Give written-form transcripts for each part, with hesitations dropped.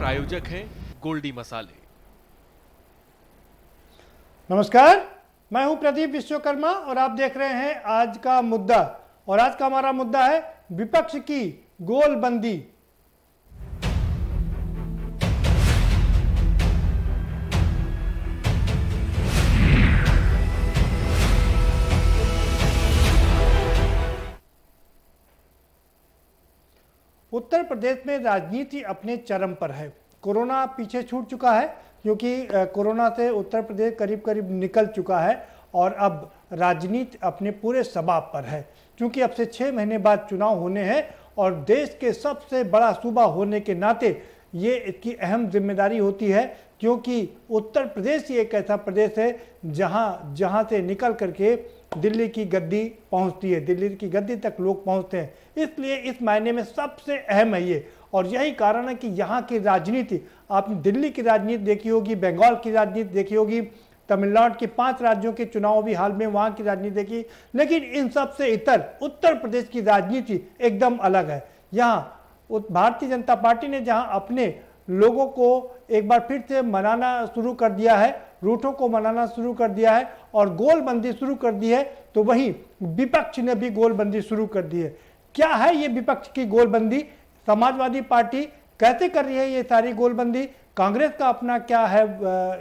प्रायोजक हैं गोल्डी मसाले। नमस्कार, मैं हूं प्रदीप विश्वकर्मा और आप देख रहे हैं आज का मुद्दा। और आज का हमारा मुद्दा है विपक्ष की गोलबंदी। उत्तर प्रदेश में राजनीति अपने चरम पर है। कोरोना पीछे छूट चुका है क्योंकि कोरोना से उत्तर प्रदेश करीब करीब निकल चुका है और अब राजनीति अपने पूरे शबाब पर है। क्योंकि अब से 6 महीने बाद चुनाव होने हैं और देश के सबसे बड़ा सूबा होने के नाते ये इसकी अहम जिम्मेदारी होती है, क्योंकि उत्तर प्रदेश ही एक ऐसा प्रदेश है जहाँ से निकल करके दिल्ली की गद्दी पहुंचती है, दिल्ली की गद्दी तक लोग पहुंचते हैं। इसलिए इस मायने में सबसे अहम है ये। और यही कारण है कि यहाँ की राजनीति, आपने दिल्ली की राजनीति देखी होगी, बंगाल की राजनीति देखी होगी, तमिलनाडु के 5 राज्यों के चुनाव भी हाल में वहाँ की राजनीति देखी, लेकिन इन सब से इतर उत्तर प्रदेश की राजनीति एकदम अलग है। यहाँ भारतीय जनता पार्टी ने जहाँ अपने लोगों को एक बार फिर से मनाना शुरू कर दिया है, रूठों को मनाना शुरू कर दिया है और गोलबंदी शुरू कर दी है, तो वहीं विपक्ष ने भी गोलबंदी शुरू कर दी है। क्या है ये विपक्ष की गोलबंदी? समाजवादी पार्टी कैसे कर रही है ये सारी गोलबंदी? कांग्रेस का अपना क्या है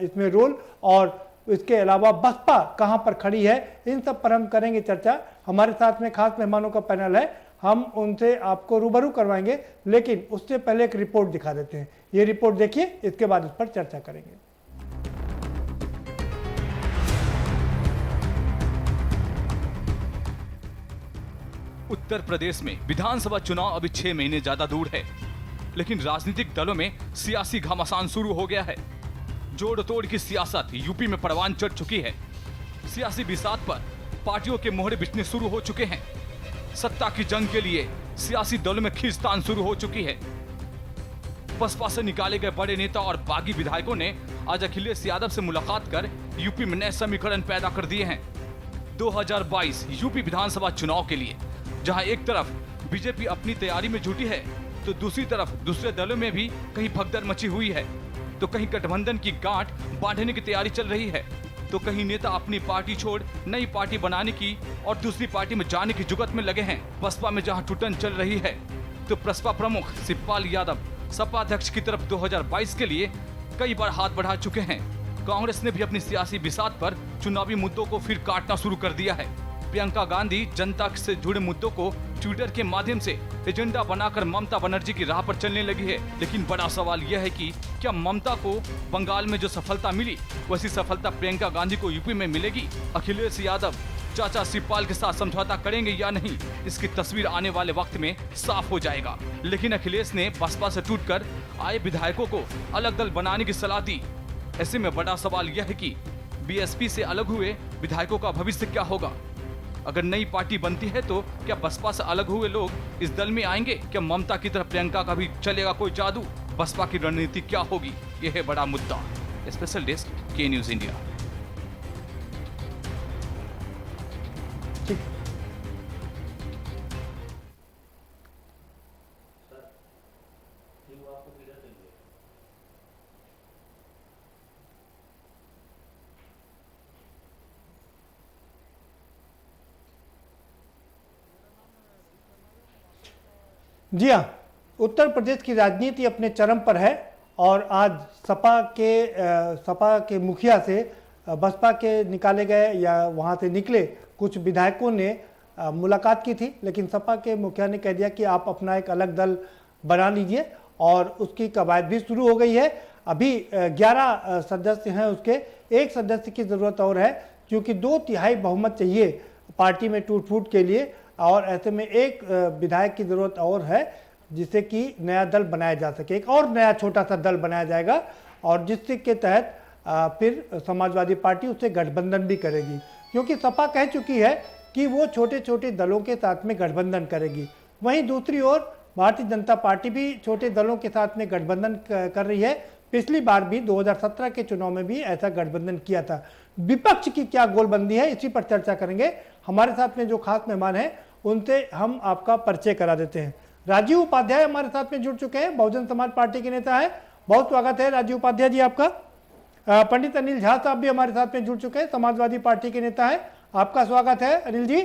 इसमें रोल? और इसके अलावा बसपा कहां पर खड़ी है? इन सब पर हम करेंगे चर्चा। हमारे साथ में खास मेहमानों का पैनल है, हम उनसे आपको रूबरू करवाएंगे, लेकिन उससे पहले एक रिपोर्ट दिखा देते हैं। ये रिपोर्ट देखिए, इसके बाद इस पर चर्चा करेंगे। उत्तर प्रदेश में विधानसभा चुनाव अभी 6 महीने ज्यादा दूर है, लेकिन राजनीतिक दलों में सियासी घमासान शुरू हो गया है। जोड़ तोड़ की सियासत यूपी में परवान चढ़ चुकी है। सियासी बिसात पर पार्टियों के मोहरे बिछने शुरू हो चुके हैं। सत्ता की जंग के लिए सियासी दलों में खींचतान शुरू हो चुकी है। बसपा से निकाले गए बड़े नेता और बागी विधायकों ने आज अखिलेश यादव से मुलाकात कर यूपी में नए समीकरण पैदा कर दिए हैं। 2022 यूपी विधानसभा चुनाव के लिए जहां एक तरफ बीजेपी अपनी तैयारी में जुटी है, तो दूसरी तरफ दूसरे दलों में भी कहीं भगदड़ मची हुई है, तो कहीं गठबंधन की गांठ बांधने की तैयारी चल रही है, तो कहीं नेता अपनी पार्टी छोड़ नई पार्टी बनाने की और दूसरी पार्टी में जाने की जुगत में लगे हैं। बसपा में जहां टूटन चल रही है, तो बसपा प्रमुख शिवपाल यादव सपा अध्यक्ष की तरफ 2022 के लिए कई बार हाथ बढ़ा चुके हैं। कांग्रेस ने भी अपनी सियासी बिसात पर चुनावी मुद्दों को फिर काटना शुरू कर दिया है। प्रियंका गांधी जनता से जुड़े मुद्दों को ट्विटर के माध्यम से एजेंडा बनाकर ममता बनर्जी की राह पर चलने लगी है। लेकिन बड़ा सवाल यह है कि क्या ममता को बंगाल में जो सफलता मिली, वैसी सफलता प्रियंका गांधी को यूपी में मिलेगी? अखिलेश यादव चाचा शिवपाल के साथ समझौता करेंगे या नहीं, इसकी तस्वीर आने वाले वक्त में साफ हो जाएगा। लेकिन अखिलेश ने बसपा से टूटकर आए विधायकों को अलग दल बनाने की सलाह दी। ऐसे में बड़ा सवाल यह है कि बीएसपी से अलग हुए विधायकों का भविष्य क्या होगा? अगर नई पार्टी बनती है तो क्या बसपा से अलग हुए लोग इस दल में आएंगे? क्या ममता की तरफ प्रियंका का भी चलेगा कोई जादू? बसपा की रणनीति क्या होगी? यह है बड़ा मुद्दा। स्पेशल डेस्क के न्यूज इंडिया। जी हाँ, उत्तर प्रदेश की राजनीति अपने चरम पर है और आज सपा के मुखिया से बसपा के निकाले गए या वहाँ से निकले कुछ विधायकों ने मुलाकात की थी, लेकिन सपा के मुखिया ने कह दिया कि आप अपना एक अलग दल बना लीजिए और उसकी कवायद भी शुरू हो गई है। अभी 11 सदस्य हैं, उसके एक सदस्य की ज़रूरत और है, क्योंकि 2/3 बहुमत चाहिए पार्टी में टूट फूट के लिए, और ऐसे में एक विधायक की जरूरत और है जिससे कि नया दल बनाया जा सके। एक और नया छोटा सा दल बनाया जाएगा और जिसके के तहत फिर समाजवादी पार्टी उससे गठबंधन भी करेगी, क्योंकि सपा कह चुकी है कि वो छोटे छोटे दलों के साथ में गठबंधन करेगी। वहीं दूसरी ओर भारतीय जनता पार्टी भी छोटे दलों के साथ में गठबंधन कर रही है। पिछली बार भी 2017 के चुनाव में भी ऐसा गठबंधन किया था। विपक्ष की क्या गोलबंदी है, इसी पर चर्चा करेंगे। हमारे साथ में जो खास मेहमान हैं उनसे हम आपका परिचय करा देते हैं। राजीव उपाध्याय हमारे साथ में जुड़ चुके हैं, बहुजन समाज पार्टी के नेता है। बहुत स्वागत है राजीव उपाध्याय जी आपका। पंडित अनिल झा साहब भी हमारे साथ में जुड़ चुके हैं, समाजवादी पार्टी के नेता हैं। आपका स्वागत है अनिल जी।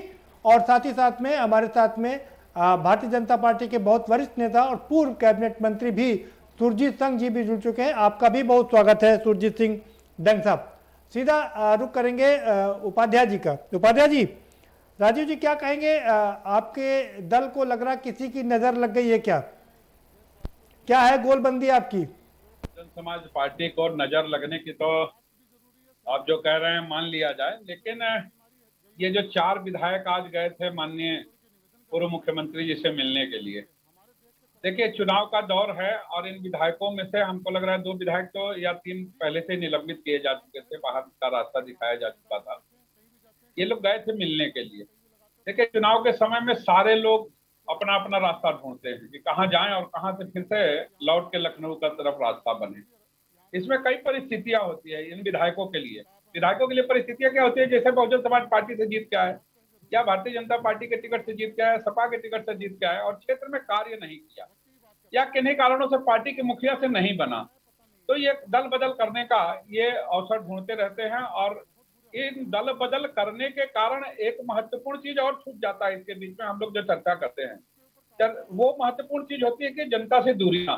और साथ ही साथ में हमारे साथ में भारतीय जनता पार्टी के बहुत वरिष्ठ नेता और पूर्व कैबिनेट मंत्री भी सुरजीत सिंह जी भी जुड़ चुके हैं। आपका भी बहुत स्वागत है सुरजीत सिंह डंग साहब। सीधा रुख करेंगे उपाध्याय जी का। उपाध्याय जी, राजीव जी क्या कहेंगे, आपके दल को लग रहा किसी की नजर लग गई है क्या? क्या है गोलबंदी आपकी? जन समाज पार्टी को नजर लगने की तो आप जो कह रहे हैं मान लिया जाए, लेकिन ये जो 4 विधायक आज गए थे माननीय पूर्व मुख्यमंत्री जी से मिलने के लिए, देखिए चुनाव का दौर है और इन विधायकों में से हमको लग रहा है 2 विधायक तो या 3 पहले से निलंबित किए जा चुके थे, बाहर का रास्ता दिखाया जा चुका था। ये लोग गए थे मिलने के लिए। देखिए चुनाव के समय में सारे लोग अपना अपना रास्ता ढूंढते हैं कि कहाँ जाएं और कहाँ से फिर से लौट के लखनऊ का तरफ रास्ता बने। इसमें कई परिस्थितियां होती है इन विधायकों के लिए। विधायकों के लिए परिस्थितियां क्या होती है, जैसे बहुजन समाज पार्टी से जीत के आए या भारतीय जनता पार्टी के टिकट से जीत के आए, सपा के टिकट से जीत के आए और क्षेत्र में कार्य नहीं किया या किन्हीं कारणों से पार्टी के मुखिया से नहीं बना, तो ये दल बदल करने का ये अवसर ढूंढते रहते हैं। और इन दल बदल करने के कारण एक महत्वपूर्ण चीज और छूट जाता है। इसके बीच में हम लोग जो चर्चा करते हैं वो महत्वपूर्ण चीज होती है कि जनता से दूरियां।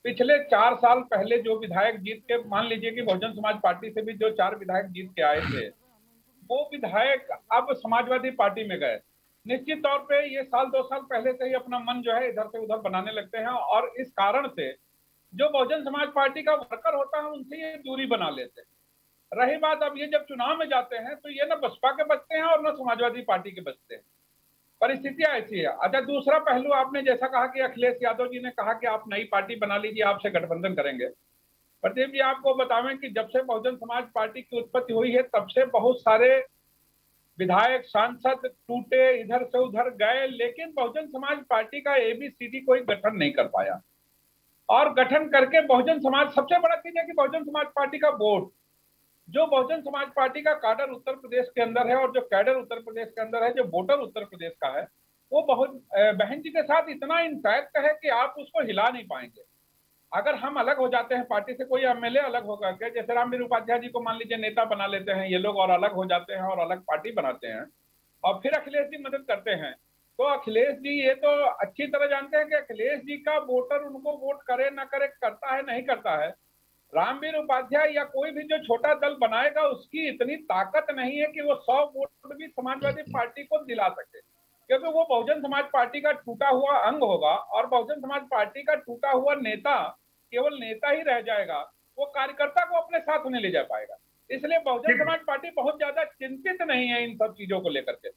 पिछले 4 साल पहले जो विधायक जीत के, मान लीजिए कि बहुजन समाज पार्टी से भी जो 4 विधायक जीत के आए थे, वो विधायक अब समाजवादी पार्टी में गए। निश्चित तौर पे ये साल 2 साल पहले से ही अपना मन जो है इधर से उधर बनाने लगते हैं और इस कारण से जो बहुजन समाज पार्टी का वर्कर होता है उनसे ये दूरी बना लेते हैं। रही बात अब ये जब चुनाव में जाते हैं तो ये ना बसपा के बचते हैं और ना समाजवादी पार्टी के बचते हैं। परिस्थितियां ऐसी है। अच्छा, दूसरा पहलू आपने जैसा कहा कि अखिलेश यादव जी ने कहा कि आप नई पार्टी बना लीजिए, आपसे गठबंधन करेंगे। प्रदीप जी आपको बतावें कि जब से बहुजन समाज पार्टी की उत्पत्ति हुई है तब से बहुत सारे विधायक सांसद टूटे, इधर से उधर गए, लेकिन बहुजन समाज पार्टी का ABCD कोई गठन नहीं कर पाया। और गठन करके बहुजन समाज, सबसे बड़ा चीज है कि बहुजन समाज पार्टी का बोर्ड, जो बहुजन समाज पार्टी का कैडर उत्तर प्रदेश के अंदर है और जो कैडर उत्तर प्रदेश के अंदर है, जो वोटर उत्तर प्रदेश का है, वो बहुत बहन जी के साथ इतना इंटैक्ट है कि आप उसको हिला नहीं पाएंगे। अगर हम अलग हो जाते हैं पार्टी से, कोई MLA अलग होगा क्या, जैसे रामवीर उपाध्याय जी को मान लीजिए नेता बना लेते हैं ये लोग और अलग हो जाते हैं और अलग पार्टी बनाते हैं और फिर अखिलेश जी मदद करते हैं, तो अखिलेश जी ये तो अच्छी तरह जानते हैं कि अखिलेश जी का वोटर उनको वोट करे ना करे, करता है नहीं करता है। रामवीर उपाध्याय या कोई भी जो छोटा दल बनाएगा उसकी इतनी ताकत नहीं है कि वो 100 वोट भी समाजवादी पार्टी को दिला सके, क्योंकि वो बहुजन समाज पार्टी का टूटा हुआ अंग होगा और बहुजन समाज पार्टी का टूटा हुआ नेता केवल नेता ही रह जाएगा, वो कार्यकर्ता को अपने साथ में ले जा पाएगा। इसलिए बहुजन समाज पार्टी बहुत ज्यादा चिंतित नहीं है इन सब चीजों को लेकर के।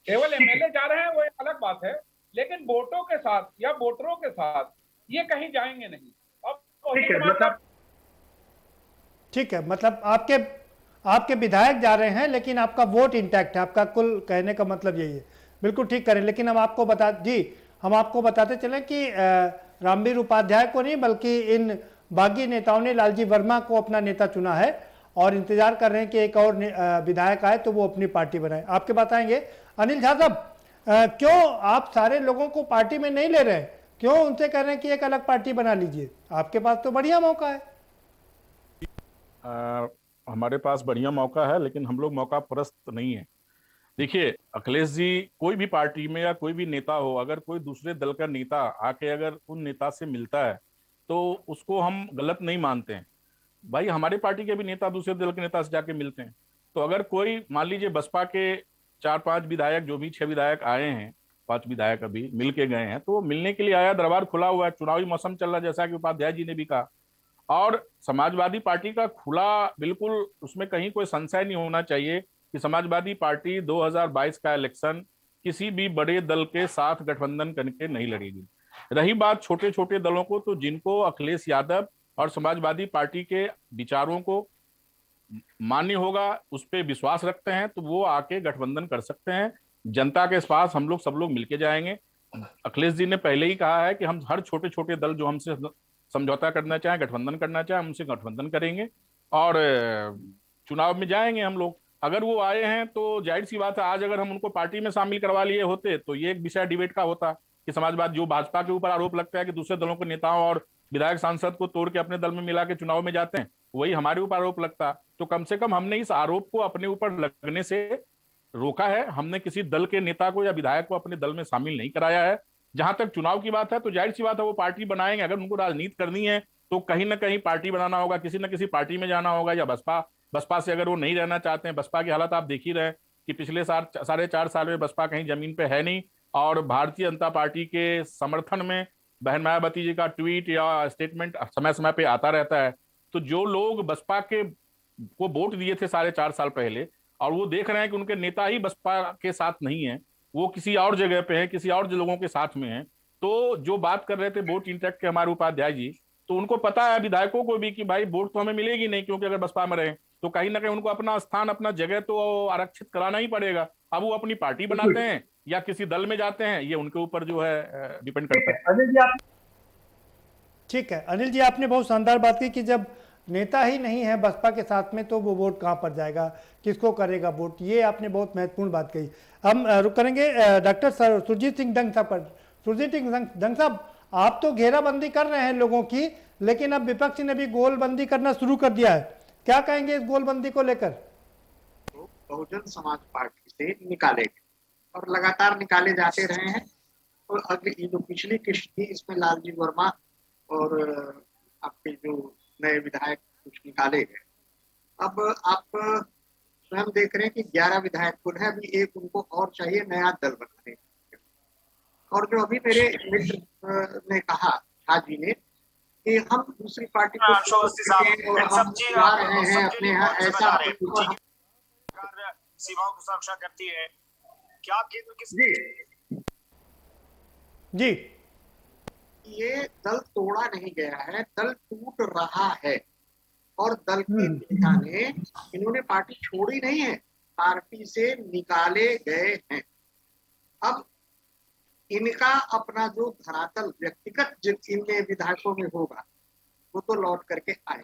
केवल MLA जा रहे हैं वो एक अलग बात है, लेकिन वोटों के साथ या वोटरों के साथ ये कहीं जाएंगे नहीं। अब ठीक है, मतलब आपके विधायक जा रहे हैं लेकिन आपका वोट इंटैक्ट है, आपका कुल कहने का मतलब यही है। बिल्कुल ठीक करें, लेकिन हम आपको बताते चलें कि रामवीर उपाध्याय को नहीं बल्कि इन बागी नेताओं ने लालजी वर्मा को अपना नेता चुना है और इंतजार कर रहे हैं कि एक और विधायक आए तो वो अपनी पार्टी बनाए। आपके बताएंगे अनिल झा साहब, क्यों आप सारे लोगों को पार्टी में नहीं ले रहे हैं, क्यों उनसे कह रहे हैं कि एक अलग पार्टी बना लीजिए? आपके पास तो बढ़िया मौका है। हमारे पास बढ़िया मौका है लेकिन हम लोग मौका परस्त नहीं है। देखिए, अखिलेश जी कोई भी पार्टी में या कोई भी नेता हो, अगर कोई दूसरे दल का नेता आके अगर उन नेता से मिलता है तो उसको हम गलत नहीं मानते हैं। भाई हमारे पार्टी के भी नेता दूसरे दल के नेता से जाके मिलते हैं। तो अगर कोई मान लीजिए बसपा के 4-5 विधायक, जो भी 6 विधायक आए हैं, 5 विधायक अभी मिल के गए हैं, तो वो मिलने के लिए आया, दरबार खुला हुआ है, चुनावी मौसम चल रहा है जैसा कि उपाध्याय जी ने भी कहा। और समाजवादी पार्टी का खुला, बिल्कुल उसमें कहीं कोई संशय नहीं होना चाहिए कि समाजवादी पार्टी 2022 का इलेक्शन किसी भी बड़े दल के साथ गठबंधन करके नहीं लड़ेगी। रही बात छोटे छोटे दलों को, तो जिनको अखिलेश यादव और समाजवादी पार्टी के विचारों को मान्य होगा, उस पर विश्वास रखते हैं, तो वो आके गठबंधन कर सकते हैं। जनता के पास हम लोग सब लोग मिलके जाएंगे। अखिलेश जी ने पहले ही कहा है कि हम हर छोटे छोटे दल जो हमसे समझौता करना चाहें, गठबंधन करना चाहें, हमसे गठबंधन करेंगे और चुनाव में जाएंगे हम लोग। अगर वो आए हैं तो जाहिर सी बात है, आज अगर हम उनको पार्टी में शामिल करवा लिए होते तो ये एक विषय डिबेट का होता कि समाजवाद, जो भाजपा के ऊपर आरोप लगता है कि दूसरे दलों के नेताओं और विधायक सांसद को तोड़ के अपने दल में मिला के चुनाव में जाते हैं, वही हमारे ऊपर आरोप लगता। तो कम से कम हमने इस आरोप को अपने ऊपर लगने से रोका है। हमने किसी दल के नेता को या विधायक को अपने दल में शामिल नहीं कराया है। जहां तक चुनाव की बात है तो जाहिर सी बात है वो पार्टी बनाएंगे। अगर उनको राजनीति करनी है तो कहीं ना कहीं पार्टी बनाना होगा, किसी न किसी पार्टी में जाना होगा, या बसपा से अगर वो नहीं रहना चाहते हैं। बसपा की हालत आप देख ही रहे कि पिछले 4.5 साल में बसपा कहीं जमीन पे है नहीं, और भारतीय जनता पार्टी के समर्थन में बहन मायावती जी का ट्वीट या स्टेटमेंट समय समय पे आता रहता है। तो जो लोग बसपा के को वोट दिए थे 4.5 साल पहले, और वो देख रहे हैं कि उनके नेता ही बसपा के साथ नहीं है, वो किसी और जगह पे है, किसी और लोगों के साथ में है, तो जो बात कर रहे थे वोट इंटैक्ट के हमारे उपाध्याय जी, तो उनको पता है विधायकों को भी कि भाई वोट तो हमें मिलेगी नहीं, क्योंकि अगर बसपा में रहे तो कहीं ना कहीं उनको अपना स्थान, अपना जगह तो आरक्षित कराना ही पड़ेगा। अब वो अपनी पार्टी बनाते हैं या किसी दल में जाते हैं, ये उनके ऊपर जो है डिपेंड करता है। अनिल जी आप ठीक है, अनिल जी आपने बहुत शानदार बात की कि जब नेता ही नहीं है बसपा के साथ में तो वो वोट कहाँ पर जाएगा, किसको करेगा वोट, ये आपने बहुत महत्वपूर्ण बात कही। हम रुक करेंगे डॉक्टर सुरजीत सिंह दंग साहब पर। सुरजीत सिंह दंग साहब, आप तो घेराबंदी कर रहे हैं लोगों की, लेकिन अब विपक्ष ने भी गोलबंदी करना शुरू कर दिया है, क्या कहेंगे इस गोलबंदी को लेकर? तो बहुजन समाज पार्टी से निकाले गए और लगातार निकाले जाते रहे हैं। और अगली जो पिछली किश्त थी इसमें लालजी वर्मा और आपके जो नए विधायक कुछ निकाले गए। अब आप स्वयं देख रहे हैं कि 11 विधायक कुल है, अभी एक उनको और चाहिए नया दल बनाने। और जो अभी मेरे मित्र ने कहा, झा जी ने, कि हम दूसरी पार्टी को और हम चला रहे हैं अपने यहाँ, ऐसा सीमाओं की सुरक्षा करती है क्या केंद्र किस जी ये दल तोड़ा नहीं गया है, दल टूट रहा है। और दल के नेता ने, इन्होंने पार्टी छोड़ी नहीं है, पार्टी से निकाले गए हैं। अब इनका अपना जो धरातल व्यक्तिगत जिन विधायकों में होगा वो तो लौट करके आए,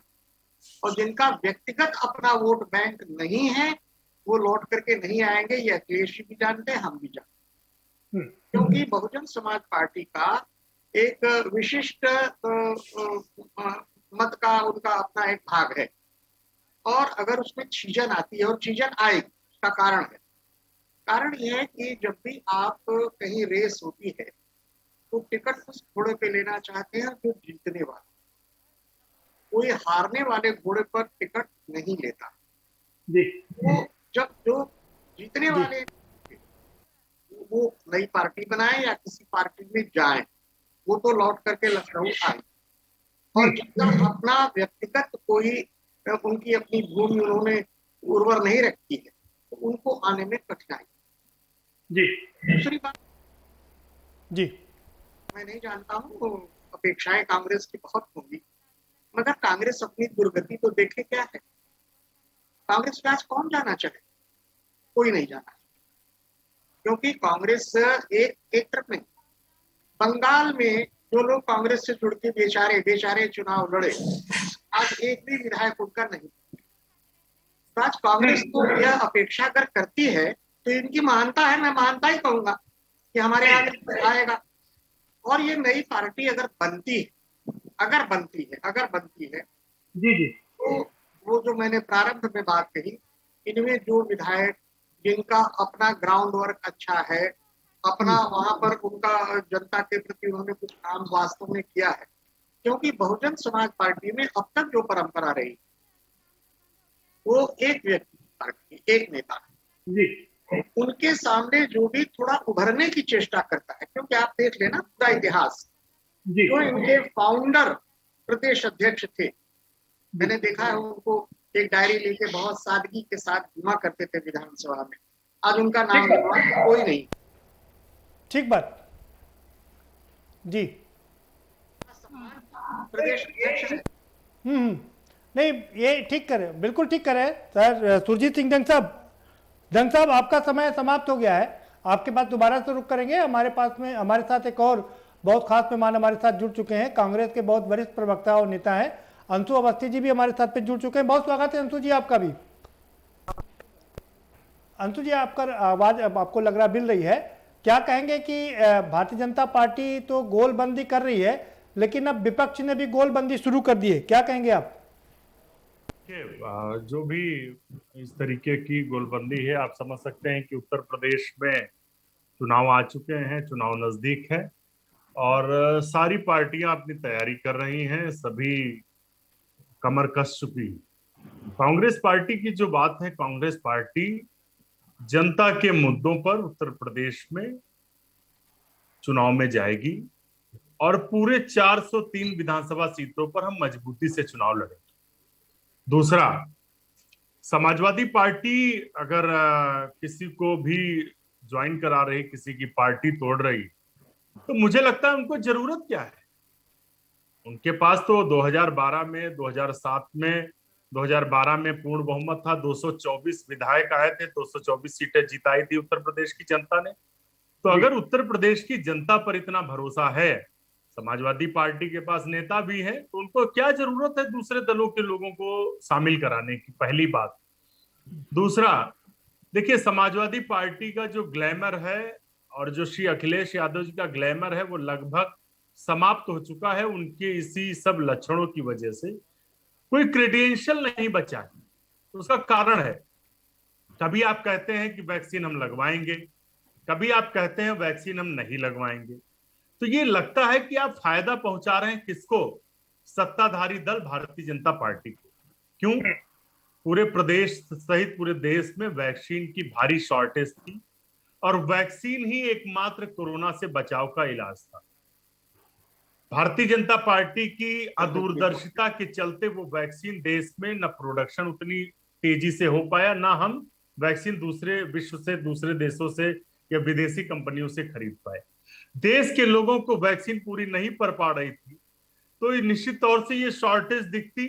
और जिनका व्यक्तिगत अपना वोट बैंक नहीं है वो लौट करके नहीं आएंगे। ये अखिलेश जी भी जानते हैं, हम भी जानते हैं, क्योंकि बहुजन समाज पार्टी का एक विशिष्ट मत का उनका अपना एक भाग है, और अगर उसमें छीजन आती है, और छीजन आएगी, उसका कारण है। कारण यह है कि जब भी आप कहीं रेस होती है तो टिकट उस घोड़े पे लेना चाहते हैं जो जीतने वाला, कोई हारने वाले घोड़े पर टिकट नहीं लेता। तो जब जो जीतने वाले वो नई पार्टी बनाए या किसी पार्टी में जाए, वो तो लौट करके लखनऊ आए, और जब अपना व्यक्तिगत कोई उनकी अपनी भूमि उन्होंने उर्वर नहीं रखी है तो उनको आने में कठिनाई। जी दूसरी बात, जी मैं नहीं जानता हूँ, अपेक्षाएं कांग्रेस की बहुत होंगी, मगर कांग्रेस अपनी दुर्गति तो देखे क्या है। कांग्रेस में आज कौन जाना चाहे? कोई नहीं जाना, क्योंकि कांग्रेस एक तरफ नहीं। बंगाल में जो लोग कांग्रेस से जुड़ के बेचारे चुनाव लड़े, आज एक भी विधायक उनका नहीं। तो आज कांग्रेस तो यह अपेक्षा अगर करती है तो इनकी महानता है, मैं महानता ही कहूंगा कि हमारे यहाँ आएगा। और ये नई पार्टी अगर बनती है जी तो वो जो मैंने प्रारंभ में बात कही, इनमें जो विधायक जिनका अपना ग्राउंड वर्क अच्छा है, अपना वहां पर उनका जनता के प्रति उन्होंने कुछ काम वास्तव में किया है, क्योंकि बहुजन समाज पार्टी में अब तक जो परंपरा रही वो एक व्यक्ति पार्टी, एक नेता जी, उनके सामने जो भी थोड़ा उभरने की चेष्टा करता है, क्योंकि आप देख लेना पूरा इतिहास, जो इनके फाउंडर प्रदेश अध्यक्ष थे, मैंने देखा है उनको एक डायरी लेके बहुत सादगी के साथ घुमा करते थे विधानसभा में। आज उनका नाम कोई नहीं। ठीक बात जी, प्रदेश अध्यक्ष है। नहीं ये ठीक करे, बिल्कुल ठीक करे सर। सुरजीत सिंह दंग साहब आपका समय समाप्त हो गया है, आपके पास दोबारा से रुक करेंगे। हमारे पास में हमारे साथ एक और बहुत खास मेहमान हमारे साथ जुड़ चुके हैं, कांग्रेस के बहुत वरिष्ठ प्रवक्ता और नेता हैं, अंशु अवस्थी जी भी हमारे साथ पे जुड़ चुके हैं। बहुत स्वागत है अंशु जी आपका भी। अंशु जी आपका आवाज अब आपको लग रहा मिल रही है, क्या कहेंगे कि भारतीय जनता पार्टी तो गोलबंदी कर रही है, लेकिन अब विपक्ष ने भी गोलबंदी शुरू कर दी है, क्या कहेंगे आप? जो भी इस तरीके की गोलबंदी है, आप समझ सकते हैं कि उत्तर प्रदेश में चुनाव आ चुके हैं, चुनाव नजदीक है और सारी पार्टियां अपनी तैयारी कर रही हैं, सभी कमर कस चुकी। कांग्रेस पार्टी की जो बात है, कांग्रेस पार्टी जनता के मुद्दों पर उत्तर प्रदेश में चुनाव में जाएगी और पूरे 403 विधानसभा सीटों पर हम मजबूती से चुनाव लड़ेंगे। दूसरा, समाजवादी पार्टी अगर किसी को भी ज्वाइन करा रही, किसी की पार्टी तोड़ रही, तो मुझे लगता है उनको जरूरत क्या है। उनके पास तो 2012 में, 2007 में, 2012 में पूर्ण बहुमत था, 224 विधायक आए थे, 224 सीटें जिताई थी उत्तर प्रदेश की जनता ने। तो अगर उत्तर प्रदेश की जनता पर इतना भरोसा है, समाजवादी पार्टी के पास नेता भी है, तो उनको क्या जरूरत है दूसरे दलों के लोगों को शामिल कराने की, पहली बात। दूसरा, देखिए समाजवादी पार्टी का जो ग्लैमर है और जो श्री अखिलेश यादव जी का ग्लैमर है, वो लगभग समाप्त हो चुका है उनके इसी सब लक्षणों की वजह से। कोई क्रेडेंशियल नहीं बचा है। तो उसका कारण है, कभी आप कहते हैं कि वैक्सीन हम लगवाएंगे, कभी आप कहते हैं वैक्सीन हम नहीं लगवाएंगे। तो ये लगता है कि आप फायदा पहुंचा रहे हैं किसको? सत्ताधारी दल भारतीय जनता पार्टी को। क्यों? पूरे प्रदेश सहित पूरे देश में वैक्सीन की भारी शॉर्टेज थी और वैक्सीन ही एकमात्र कोरोना से बचाव का इलाज था। भारतीय जनता पार्टी की अदूरदर्शिता के चलते वो वैक्सीन देश में न प्रोडक्शन उतनी तेजी से हो पाया, ना हम वैक्सीन दूसरे विश्व से, दूसरे देशों से या विदेशी कंपनियों से खरीद पाए। देश के लोगों को वैक्सीन पूरी नहीं पड़ पा रही थी, तो निश्चित तौर से ये शॉर्टेज दिखती।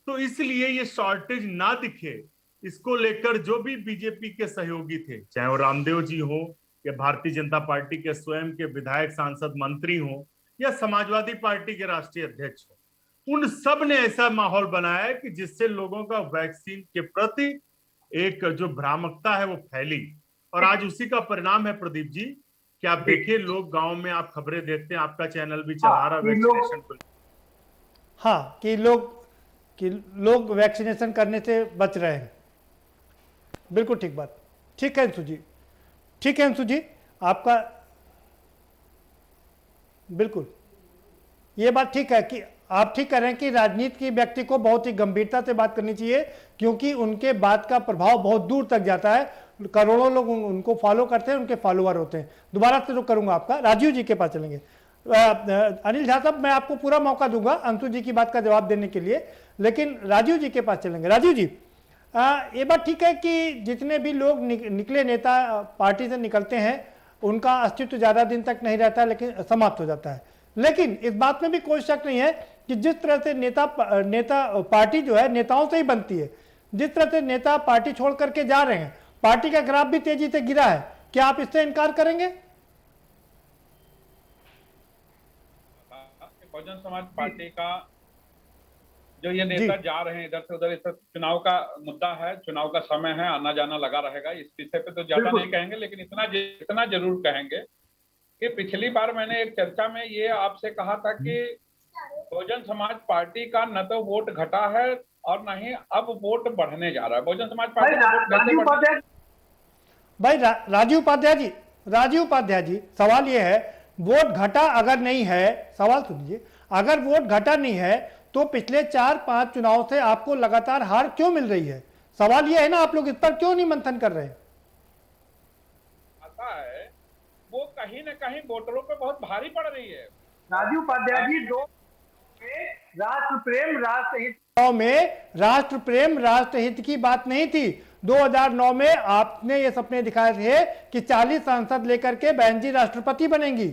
तो इसलिए ये शॉर्टेज ना दिखे, इसको लेकर जो भी बीजेपी के सहयोगी थे, चाहे वो रामदेव जी हो या भारतीय जनता पार्टी के स्वयं के विधायक, सांसद, मंत्री हो या समाजवादी पार्टी के राष्ट्रीय अध्यक्ष हो, उन सब ने ऐसा माहौल बनाया कि जिससे लोगों का वैक्सीन के प्रति एक जो भ्रामकता है वो फैली। और आज उसी का परिणाम है प्रदीप जी कि आप देखिए, लोग गांव में, आप खबरें देखते हैं, आपका चैनल भी चला रहा वैक्सीनेशन को। हाँ, कि लोग वैक्सीनेशन करने से बच रहे हैं। बिल्कुल ठीक बात। ठीक है अंशु जी, ठीक है अंशु जी, आपका बिल्कुल ये बात ठीक है कि आप ठीक कह रहे हैं कि राजनीति के व्यक्ति को बहुत ही गंभीरता से बात करनी चाहिए, क्योंकि उनके बात का प्रभाव बहुत दूर तक जाता है। करोड़ों लोग उनको फॉलो करते हैं, उनके फॉलोअर होते हैं। दोबारा से रुक करूंगा आपका, राजीव जी के पास चलेंगे। अनिल झा साहब, मैं आपको पूरा मौका दूंगा अंशु जी की बात का जवाब देने के लिए, लेकिन राजीव जी के पास चलेंगे। राजीव जी, ये बात ठीक है कि जितने भी लोग निकले नेता पार्टी से निकलते हैं, उनका अस्तित्व ज्यादा दिन तक नहीं रहता, लेकिन समाप्त हो जाता है। लेकिन इस बात में भी कोई शक नहीं है कि जिस तरह से नेता पार्टी जो है नेताओं से ही बनती है, जिस तरह से नेता पार्टी छोड़ करके जा रहे हैं, पार्टी का ग्राफ भी तेजी से गिरा है। क्या आप इससे इनकार करेंगे? बहुजन समाज पार्टी का जो ये नेता जा रहे हैं इधर से उधर, इस चुनाव का मुद्दा है, चुनाव का समय है, आना जाना लगा रहेगा। इस विषय पे तो ज्यादा नहीं कहेंगे, लेकिन इतना जरूर कहेंगे कि पिछली बार मैंने एक चर्चा में ये आपसे कहा था कि बहुजन समाज पार्टी का न तो वोट घटा है और न ही अब वोट बढ़ने जा रहा है। बहुजन समाज पार्टी का वोट कैसे बढ़ा? भाई राजीव उपाध्याय जी, सवाल ये है, वोट घटा अगर नहीं है, सवाल सुनिए, अगर वोट घटा नहीं है तो पिछले 4-5 चुनाव से आपको लगातार हार क्यों मिल रही है? सवाल ये है ना, आप लोग इस पर क्यों नहीं मंथन कर रहे हैं? आता है वो कहीं न कहीं वोटरों पे बहुत भारी पड़ रही है। राजीव उपाध्याय जी, राष्ट्र प्रेम राष्ट्र हित की बात नहीं थी। 2009 में आपने ये सपने दिखाए थे कि 40 सांसद लेकर के बहन जी राष्ट्रपति बनेंगी,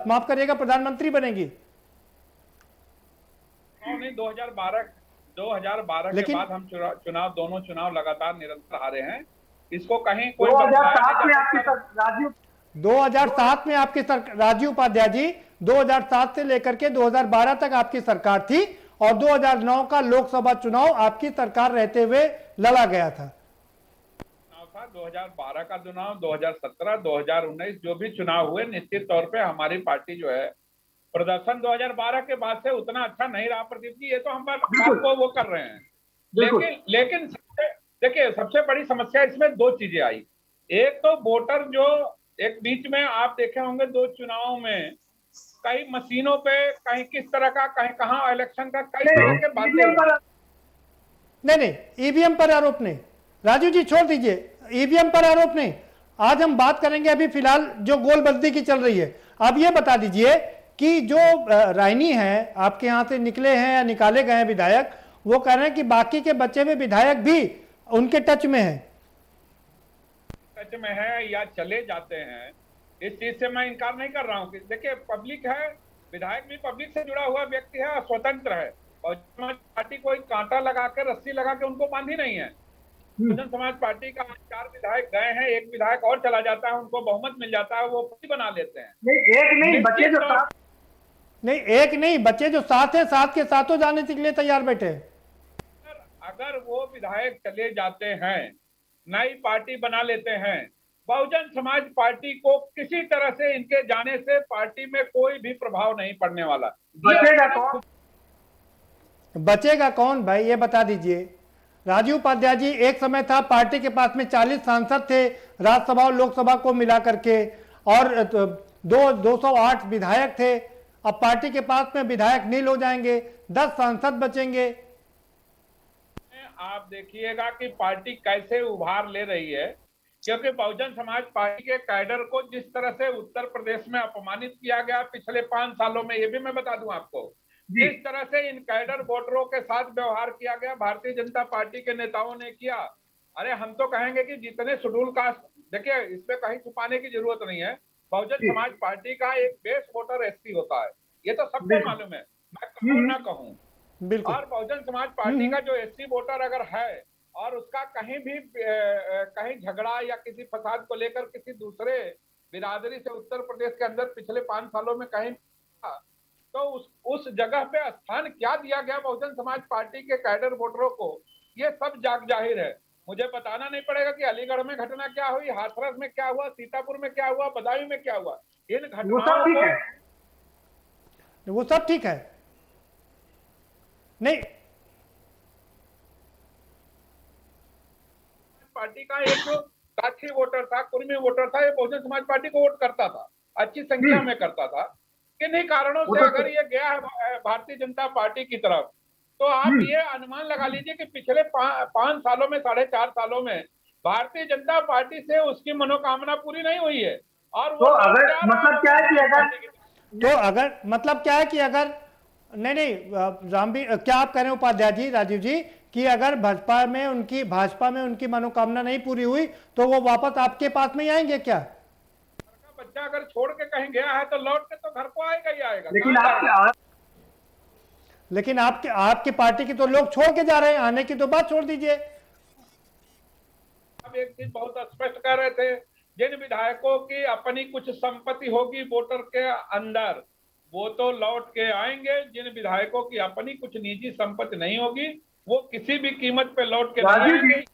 माफ करिएगा प्रधानमंत्री बनेंगी। नहीं, 2012 के बाद हम दोनों चुनाव लगातार निरंतर हारे हैं। इसको कहीं कोई 2007 में आपकी राजीव 2007 में आपकी सरकार, राजीव उपाध्याय जी, 2007 से लेकर के 2012 तक आपकी सरकार थी और 2009 का लोकसभा चुनाव आपकी सरकार रहते हुए लड़ा गया था। 2012 का चुनाव, 2017, 2019 जो भी चुनाव हुए, निश्चित तौर पे हमारी पार्टी जो है प्रदर्शन 2012 के बाद से उतना अच्छा नहीं रहा प्रदीप जी, ये तो हम बात को वो कर रहे हैं। लेकिन देखिए सबसे बड़ी समस्या इसमें दो चीजें आई। एक तो वोटर जो एक बीच में आप देखे होंगे 2 चुनावों में कई मशीनों पे कहीं किस तरह का कहीं कहाँ इलेक्शन का कई तरह के बातें। नहीं, ईवीएम पर आरोप नहीं, राजू जी छोड़ दीजिए, ईवीएम पर आरोप नहीं। आज हम बात करेंगे अभी फिलहाल जो गोलबंदी की चल रही है। अब ये बता दीजिए कि जो रायनी है आपके यहाँ से निकले हैं या निकाले गए हैं विधायक, वो कह रहे हैं कि बाकी के बचे हुए विधायक भी उनके टच में है या चले जाते हैं। इस चीज से मैं इनकार नहीं कर रहा हूँ कि देखिए पब्लिक है, विधायक भी पब्लिक से जुड़ा हुआ व्यक्ति है, स्वतंत्र है, और पार्टी कोई कांटा लगा के रस्सी लगा के उनको बांधी नहीं है। बहुजन समाज पार्टी का 4 विधायक गए हैं, एक विधायक और चला जाता है, उनको बहुमत मिल जाता है, वो बना लेते हैं। नहीं, एक नहीं, बच्चे जो साथ हैं, साथ के साथों जाने के लिए तैयार बैठे। अगर वो विधायक चले जाते हैं, नई पार्टी बना लेते हैं, बहुजन समाज पार्टी को किसी तरह से इनके जाने से पार्टी में कोई भी प्रभाव नहीं पड़ने वाला। बचेगा कौन भाई, ये बता दीजिए। राजीव उपाध्याय जी, एक समय था पार्टी के पास में 40 सांसद थे राज्यसभा और लोकसभा को मिला करके, और 208 विधायक थे। अब पार्टी के पास में विधायक नील हो जाएंगे, 10 सांसद बचेंगे। आप देखिएगा कि पार्टी कैसे उभार ले रही है, क्योंकि बहुजन समाज पार्टी के कैडर को जिस तरह से उत्तर प्रदेश में अपमानित किया गया पिछले 5 सालों में, ये भी मैं बता दूं आपको, जिस तरह से इन कैडर वोटरों के साथ व्यवहार किया गया भारतीय जनता पार्टी के नेताओं ने किया। अरे हम तो कहेंगे कि जितने शेड्यूल कास्ट, देखिए इसमें कहीं छुपाने की जरूरत नहीं है, बहुजन समाज पार्टी का एक बेस वोटर एससी होता है, ये तो सबको मालूम है, मैं कहूँ ना कहूँ। और बहुजन समाज पार्टी का जो एससी वोटर अगर है और उसका कहीं भी कहीं झगड़ा या किसी फसाद को लेकर किसी दूसरे बिरादरी से उत्तर प्रदेश के अंदर पिछले 5 सालों में कहीं, तो उस जगह पे स्थान क्या दिया गया बहुजन समाज पार्टी के कैडर वोटरों को, ये सब जाहिर है। मुझे बताना नहीं पड़ेगा कि अलीगढ़ में घटना क्या हुई, हाथरस में क्या हुआ, सीतापुर में क्या हुआ, बदायूं में क्या हुआ, इन घटनाओं को वो सब ठीक है। नहीं, पार्टी का एक जो काठी वोटर था, कुर्मी वोटर था, ये बहुजन समाज पार्टी को वोट करता था, अच्छी संख्या में करता था। किन्हीं कारणों से अगर ये गया है भारतीय जनता पार्टी की तरफ, तो आप ये अनुमान लगा लीजिए कि पिछले 5 सालों में, 4.5 सालों में भारतीय जनता पार्टी से उसकी मनोकामना पूरी नहीं हुई है। और वो अगर मतलब क्या है कि अगर नहीं क्या आप कह रहे हैं उपाध्याय जी, राजीव जी, कि अगर भाजपा में उनकी मनोकामना नहीं पूरी हुई तो वो वापस आपके पास में ही आएंगे क्या? बच्चा अगर छोड़ के कहीं गया है तो लौट के तो घर को आएगा ही आएगा। लेकिन आपकी पार्टी की तो लोग छोड़ के जा रहे हैं, आने की तो बात छोड़ दीजिए। अब एक चीज बहुत स्पष्ट कह रहे थे, जिन विधायकों की अपनी कुछ संपत्ति होगी वोटर के अंदर, वो तो लौट के आएंगे। जिन विधायकों की अपनी कुछ निजी संपत्ति नहीं होगी, वो किसी भी कीमत पे लौट के नहीं आएंगे।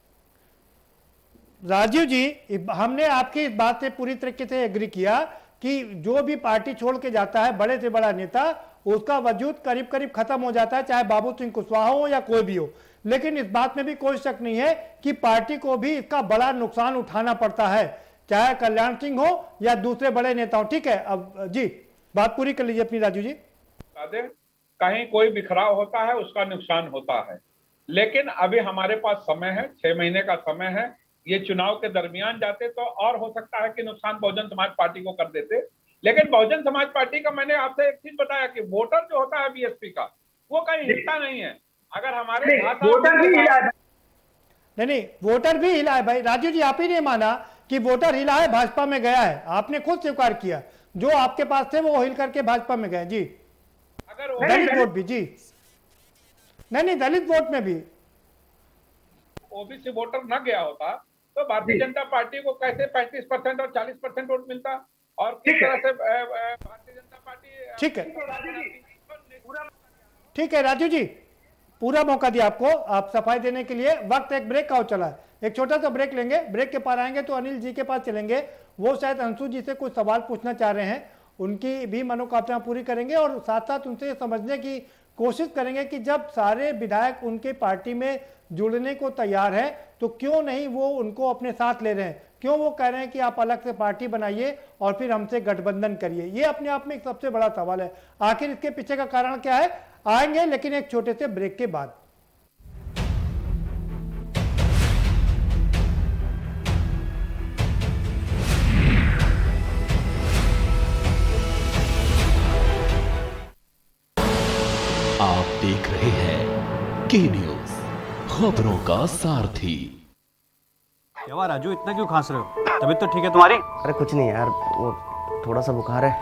राजीव जी, हमने आपकी इस बात से पूरी तरीके से एग्री किया कि जो भी पार्टी छोड़ के जाता है, बड़े से बड़ा नेता, उसका वजूद करीब करीब खत्म हो जाता है, चाहे बाबू सिंह कुशवाहा हो या कोई भी हो। लेकिन इस बात में भी कोई शक नहीं है कि पार्टी को भी इसका बड़ा नुकसान उठाना पड़ता है, चाहे कल्याण सिंह हो या दूसरे बड़े नेता हो। ठीक है, अब जी बात पूरी कर लीजिए अपनी राजू जी। कहीं कोई बिखराव होता है, उसका नुकसान होता है, लेकिन अभी हमारे पास समय है, 6 महीने का समय है। ये चुनाव के दरमियान जाते तो और हो सकता है कि नुकसान बहुजन समाज पार्टी को कर देते, लेकिन बहुजन समाज पार्टी का मैंने आपसे एक चीज बताया कि वोटर जो होता है बीएसपी का, वो कहीं हिलता नहीं है। अगर हमारे वोटर भी हिला है, नहीं वोटर भी हिला है भाई। राजू जी, आप ही ने माना कि वोटर हिला है, भाजपा में गया है, आपने खुद स्वीकार किया, जो आपके पास थे वो हिल करके भाजपा में गए। जी, अगर दलित वोट भी, जी नहीं दलित वोट में भी ओबीसी वोटर न गया होता तो भारतीय जनता पार्टी को कैसे 35% और 40% वोट मिलता, और किस तरह से भारतीय जनता पार्टी। ठीक है राजू जी, पूरा मौका दिया आपको, आप सफाई देने के लिए। वक्त एक ब्रेक का हो चला है, एक छोटा सा ब्रेक लेंगे। ब्रेक के पार आएंगे तो अनिल जी के पास चलेंगे, वो शायद अंशु जी से कुछ सवाल पूछना चाह रहे हैं, उनकी भी मनोकामना पूरी करेंगे और साथ साथ उनसे ये समझने की कोशिश करेंगे कि जब सारे विधायक उनके पार्टी में जुड़ने को तैयार है तो क्यों नहीं वो उनको अपने साथ ले रहे हैं, क्यों वो कह रहे हैं कि आप अलग से पार्टी बनाइए और फिर हमसे गठबंधन करिए। ये अपने आप में एक सबसे बड़ा सवाल है। आखिर इसके पीछे का कारण क्या है, आएंगे लेकिन एक छोटे से ब्रेक के बाद। आप देख रहे हैं के न्यूज, खबरों का सारथी। क्या राजू, इतना क्यों खांस रहे हो? तबीयत तो ठीक है तुम्हारी? अरे कुछ नहीं यार, वो थोड़ा सा बुखार है,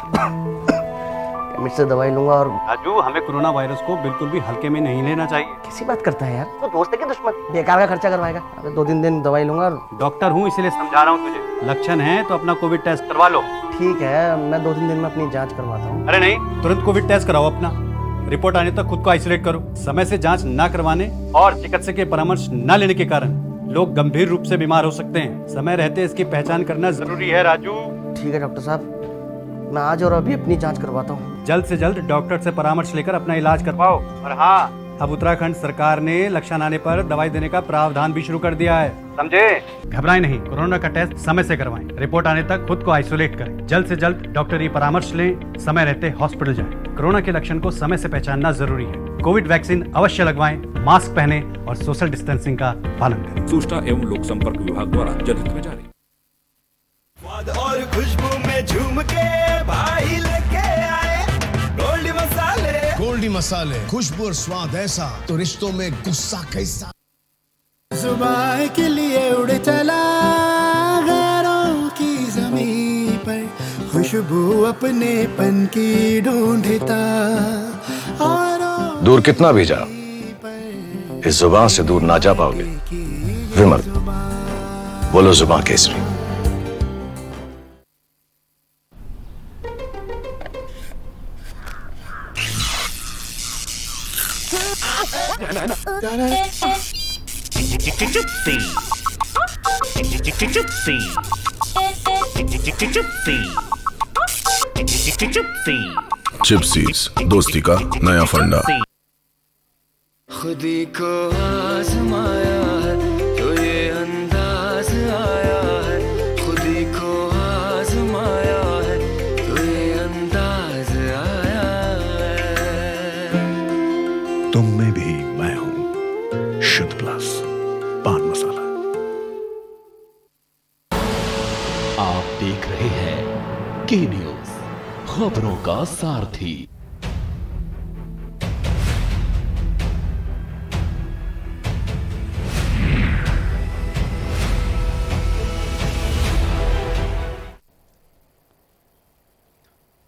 केमिस्ट से दवाई लूंगा। और राजू, हमें कोरोना वायरस को बिल्कुल भी हल्के में नहीं लेना चाहिए। कैसी बात करता है यार, तो दोस्त है कि दुश्मन? बेकार का खर्चा करवाएगा। अबे 2-3 दिन दवाई लूंगा। और डॉक्टर हूँ इसलिए समझा रहा हूँ तुझे, लक्षण है तो अपना कोविड टेस्ट करवा लो। ठीक है, मैं 2-3 दिन में अपनी जांच करवाता हूँ। अरे नहीं, तुरंत कोविड टेस्ट कराओ अपना। रिपोर्ट आने तक खुद को आइसोलेट करो। समय से जांच ना करवाने और चिकित्सक के परामर्श न लेने के कारण लोग गंभीर रूप से बीमार हो सकते हैं। समय रहते इसकी पहचान करना जरूरी है राजू। ठीक है डॉक्टर साहब, मैं आज और अभी अपनी जांच करवाता हूँ। जल्द से जल्द डॉक्टर से परामर्श लेकर अपना इलाज करवाओ। और हाँ, अब उत्तराखंड सरकार ने लक्षण आने पर दवाई देने का प्रावधान भी शुरू कर दिया है, समझे? घबराएं नहीं, कोरोना का टेस्ट समय से करवाएं। रिपोर्ट आने तक खुद को आइसोलेट करें। जल्द से जल्द डॉक्टरी परामर्श लें, समय रहते हॉस्पिटल जाएं। कोरोना के लक्षण को समय से पहचानना जरूरी है। कोविड वैक्सीन अवश्य लगवाएं, मास्क पहने और सोशल डिस्टेंसिंग का पालन करें। सूचना एवं लोक संपर्क विभाग द्वारा जनहित में जारी। और खुशबू में झूम के भाई लेके आए गोल्डी मसाले। गोल्डी मसाले, खुशबू और स्वाद ऐसा तो रिश्तों में गुस्सा कैसा। जुबान के लिए उड़ चला गैरों की जमीन पर, खुशबू अपने पन की ढूंढता। और दूर कितना भी जा, इस जुबान से दूर ना जा पाओगे। विमल, बोलो जुबान केसरी। चिप्सीज, दोस्ती का नया फंडा। खुदी को आजमाया है तो ये अंदाज आया है, खुदी को आजमाया है तो ये अंदाज आया है। तुम में भी मैं हूं, शुद्ध प्लस पान मसाला। आप देख रहे हैं के न्यूज, खबरों का सारथी।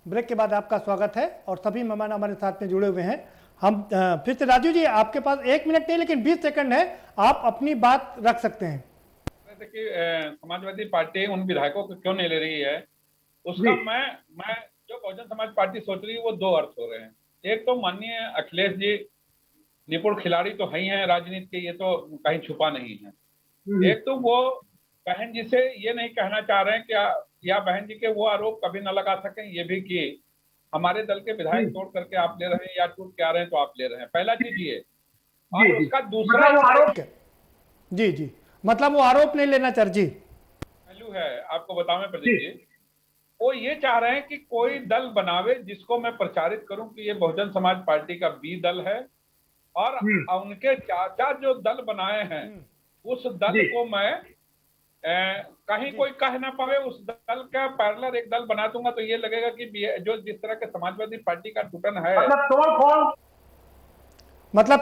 ब्रेक के बाद आपका स्वागत है और सभी मेहमान हमारे साथ में जुड़े हुए हैं। हम फिर से राजू जी, आपके पास 1 मिनट नहीं लेकिन 20 सेकंड है, आप अपनी बात रख सकते हैं। कि समाजवादी पार्टी उन विधायकों को क्यों नहीं ले रही है, उसका मैं जो बहुजन समाज पार्टी सोच रही है वो 2 अर्थ हो रहे हैं। एक तो माननीय अखिलेश जी निपुण खिलाड़ी तो है ही हैं राजनीति के, ये तो कहीं छुपा नहीं है। एक तो वो बहन जी से ये नहीं कहना चाह रहे हैं कि या बहन जी के वो आरोप कभी न लगा सकें ये भी कि हमारे दल के विधायक तोड़ करके आप ले रहे हैं या टूट के आ रहे हैं तो आप ले रहे हैं। पहला चीज ये, और उसका दूसरा आरोप जी मतलब वो आरोप नहीं लेना चाह जी पहलू है। आपको बताऊं प्रदीप जी, वो ये चाह रहे हैं कि कोई दल बनावे जिसको मैं प्रचारित करूं कि ये बहुजन समाज पार्टी का बी दल है, और उनके चाचा जो दल बनाए हैं उस दल को मैं कहीं कोई कह ना पावे, उस दल का पैरेलल एक दल बना दूंगा तो ये लगेगा कि जो जिस तरह के समाजवादी पार्टी का टूटन है, मतलब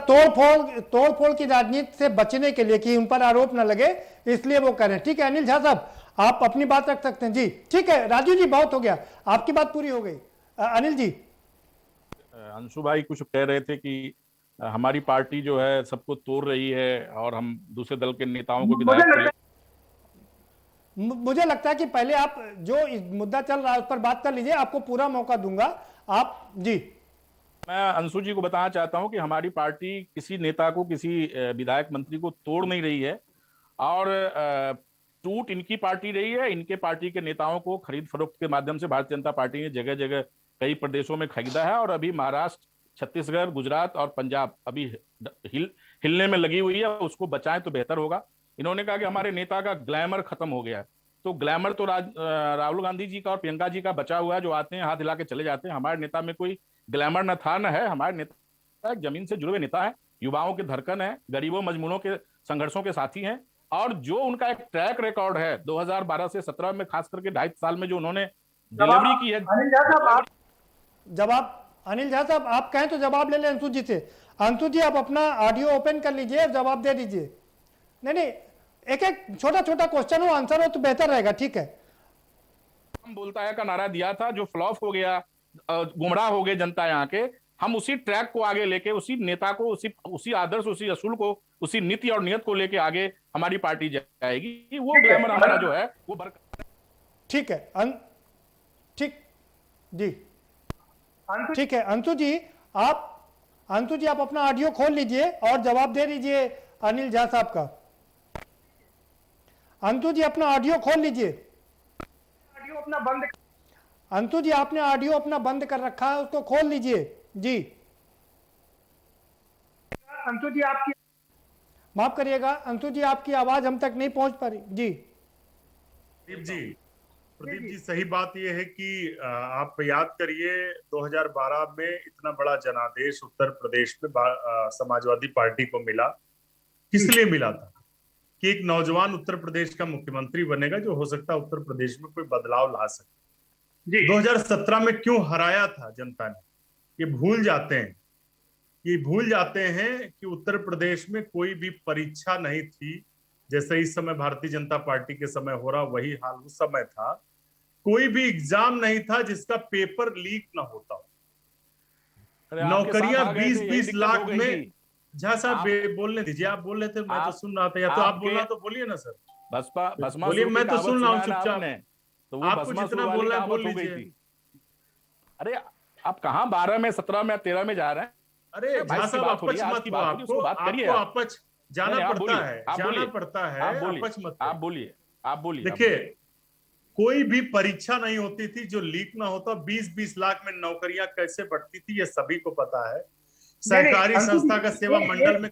तोड़फोड़ की राजनीति से बचने के लिए कि उन पर आरोप न लगे, इसलिए वो करें। ठीक है अनिल झा साहब, आप अपनी बात रख सकते हैं जी। ठीक है राजू जी, बहुत हो गया, आपकी बात पूरी हो गई। अनिल जी, अंशु भाई कुछ कह रहे थे कि हमारी पार्टी जो है सबको तोड़ रही है और हम दूसरे दल के नेताओं को विधायक। मुझे लगता है कि पहले आप जो इस मुद्दा चल रहा है उस पर बात कर लीजिए, आपको पूरा मौका दूंगा। आप जी। मैं अंशु जी को बताना चाहता हूं कि हमारी पार्टी किसी नेता को, किसी विधायक मंत्री को तोड़ नहीं रही है, और टूट इनकी पार्टी रही है। इनके पार्टी के नेताओं को खरीद फरोख्त के माध्यम से भारतीय जनता पार्टी ने जगह जगह कई प्रदेशों में खरीदा है, और अभी महाराष्ट्र, छत्तीसगढ़, गुजरात और पंजाब अभी हिलने में लगी हुई है। उसको बचाएं तो बेहतर होगा। इन्होंने कहा कि हमारे नेता का ग्लैमर खत्म हो गया है। तो ग्लैमर तो राहुल गांधी जी का और प्रियंका जी का बचा हुआ है, जो आते हैं हाथ हिला के चले जाते हैं। हमारे नेता में कोई ग्लैमर न था न है। हमारे नेता जमीन से जुड़े हुए नेता है, युवाओं के धड़कन है, गरीबों मजमूनों के संघर्षों के साथी हैं। और जो उनका एक ट्रैक रिकॉर्ड है 2012 से 17 में, खास करके 2.5 साल में जो उन्होंने डिलीवरी की है। जवाब अनिल झा साहब, आप कहें तो जवाब ले लें अंशु जी से। अंशु जी, आप अपना ऑडियो ओपन कर लीजिए और जवाब दे दीजिए। नहीं, एक एक छोटा छोटा क्वेश्चन हो, आंसर हो तो बेहतर रहेगा। ठीक है। हम बोलता है का नारा दिया था, जो फ्लॉप हो गया, गुमराह हो गए जनता यहाँ के। हम उसी ट्रैक को आगे लेके, उसी नेता को, उसी आदर्श, उसी असूल को, उसी नीति और नियत को लेके आगे हमारी पार्टी जाएगी। वो ग्लैमर हमारा जो है वो बरकरार। ठीक है। ठीक जी, ठीक है। अंशु जी आप अपना ऑडियो खोल लीजिए और जवाब दे दीजिए अनिल झा साहब का। अंशु जी अपना ऑडियो खोल लीजिए। ऑडियो अपना बंद। अंशु जी आपने ऑडियो अपना बंद कर रखा है, उसको खोल लीजिए जी। अंशु जी आपकी, माफ करिएगा अंशु जी, आपकी आवाज हम तक नहीं पहुंच पा रही जी। प्रदीप जी सही बात यह है कि आप याद करिए 2012 में इतना बड़ा जनादेश उत्तर प्रदेश में समाजवादी पार्टी को मिला। किस लिए मिला था? कि एक नौजवान उत्तर प्रदेश का मुख्यमंत्री बनेगा, जो हो सकता है उत्तर प्रदेश में कोई बदलाव ला सके। 2017 में क्यों हराया था जनता ने, ये भूल जाते हैं कि उत्तर प्रदेश में कोई भी परीक्षा नहीं थी। जैसे इस समय भारतीय जनता पार्टी के समय हो रहा, वही हाल उस समय था। कोई भी एग्जाम नहीं था जिसका पेपर लीक ना होता हो। नौकरियां 20-20 लाख में। झा साहब बोलने दीजिए, आप बोल रहे थे, मैं तो सुन रहा था। या तो आप बोलना तो बोलिए ना सर। बोलिए, मैं तो सुन रहा हूँ चुपचाप। तो आपको जितना बोलना है बोल लीजिए। अरे आप कहाँ 12 में, 17 में, 13 में जा रहे हैं? अरे झा साहब अपच मत हो, आपको अपच जाना पड़ता है। आप बोलिए। देखिए, कोई भी परीक्षा नहीं होती थी जो लीक ना होता। 20-20 लाख में नौकरियां कैसे बढ़ती थी ये सभी को पता है। सरकारी संस्था का सेवा मंडल में।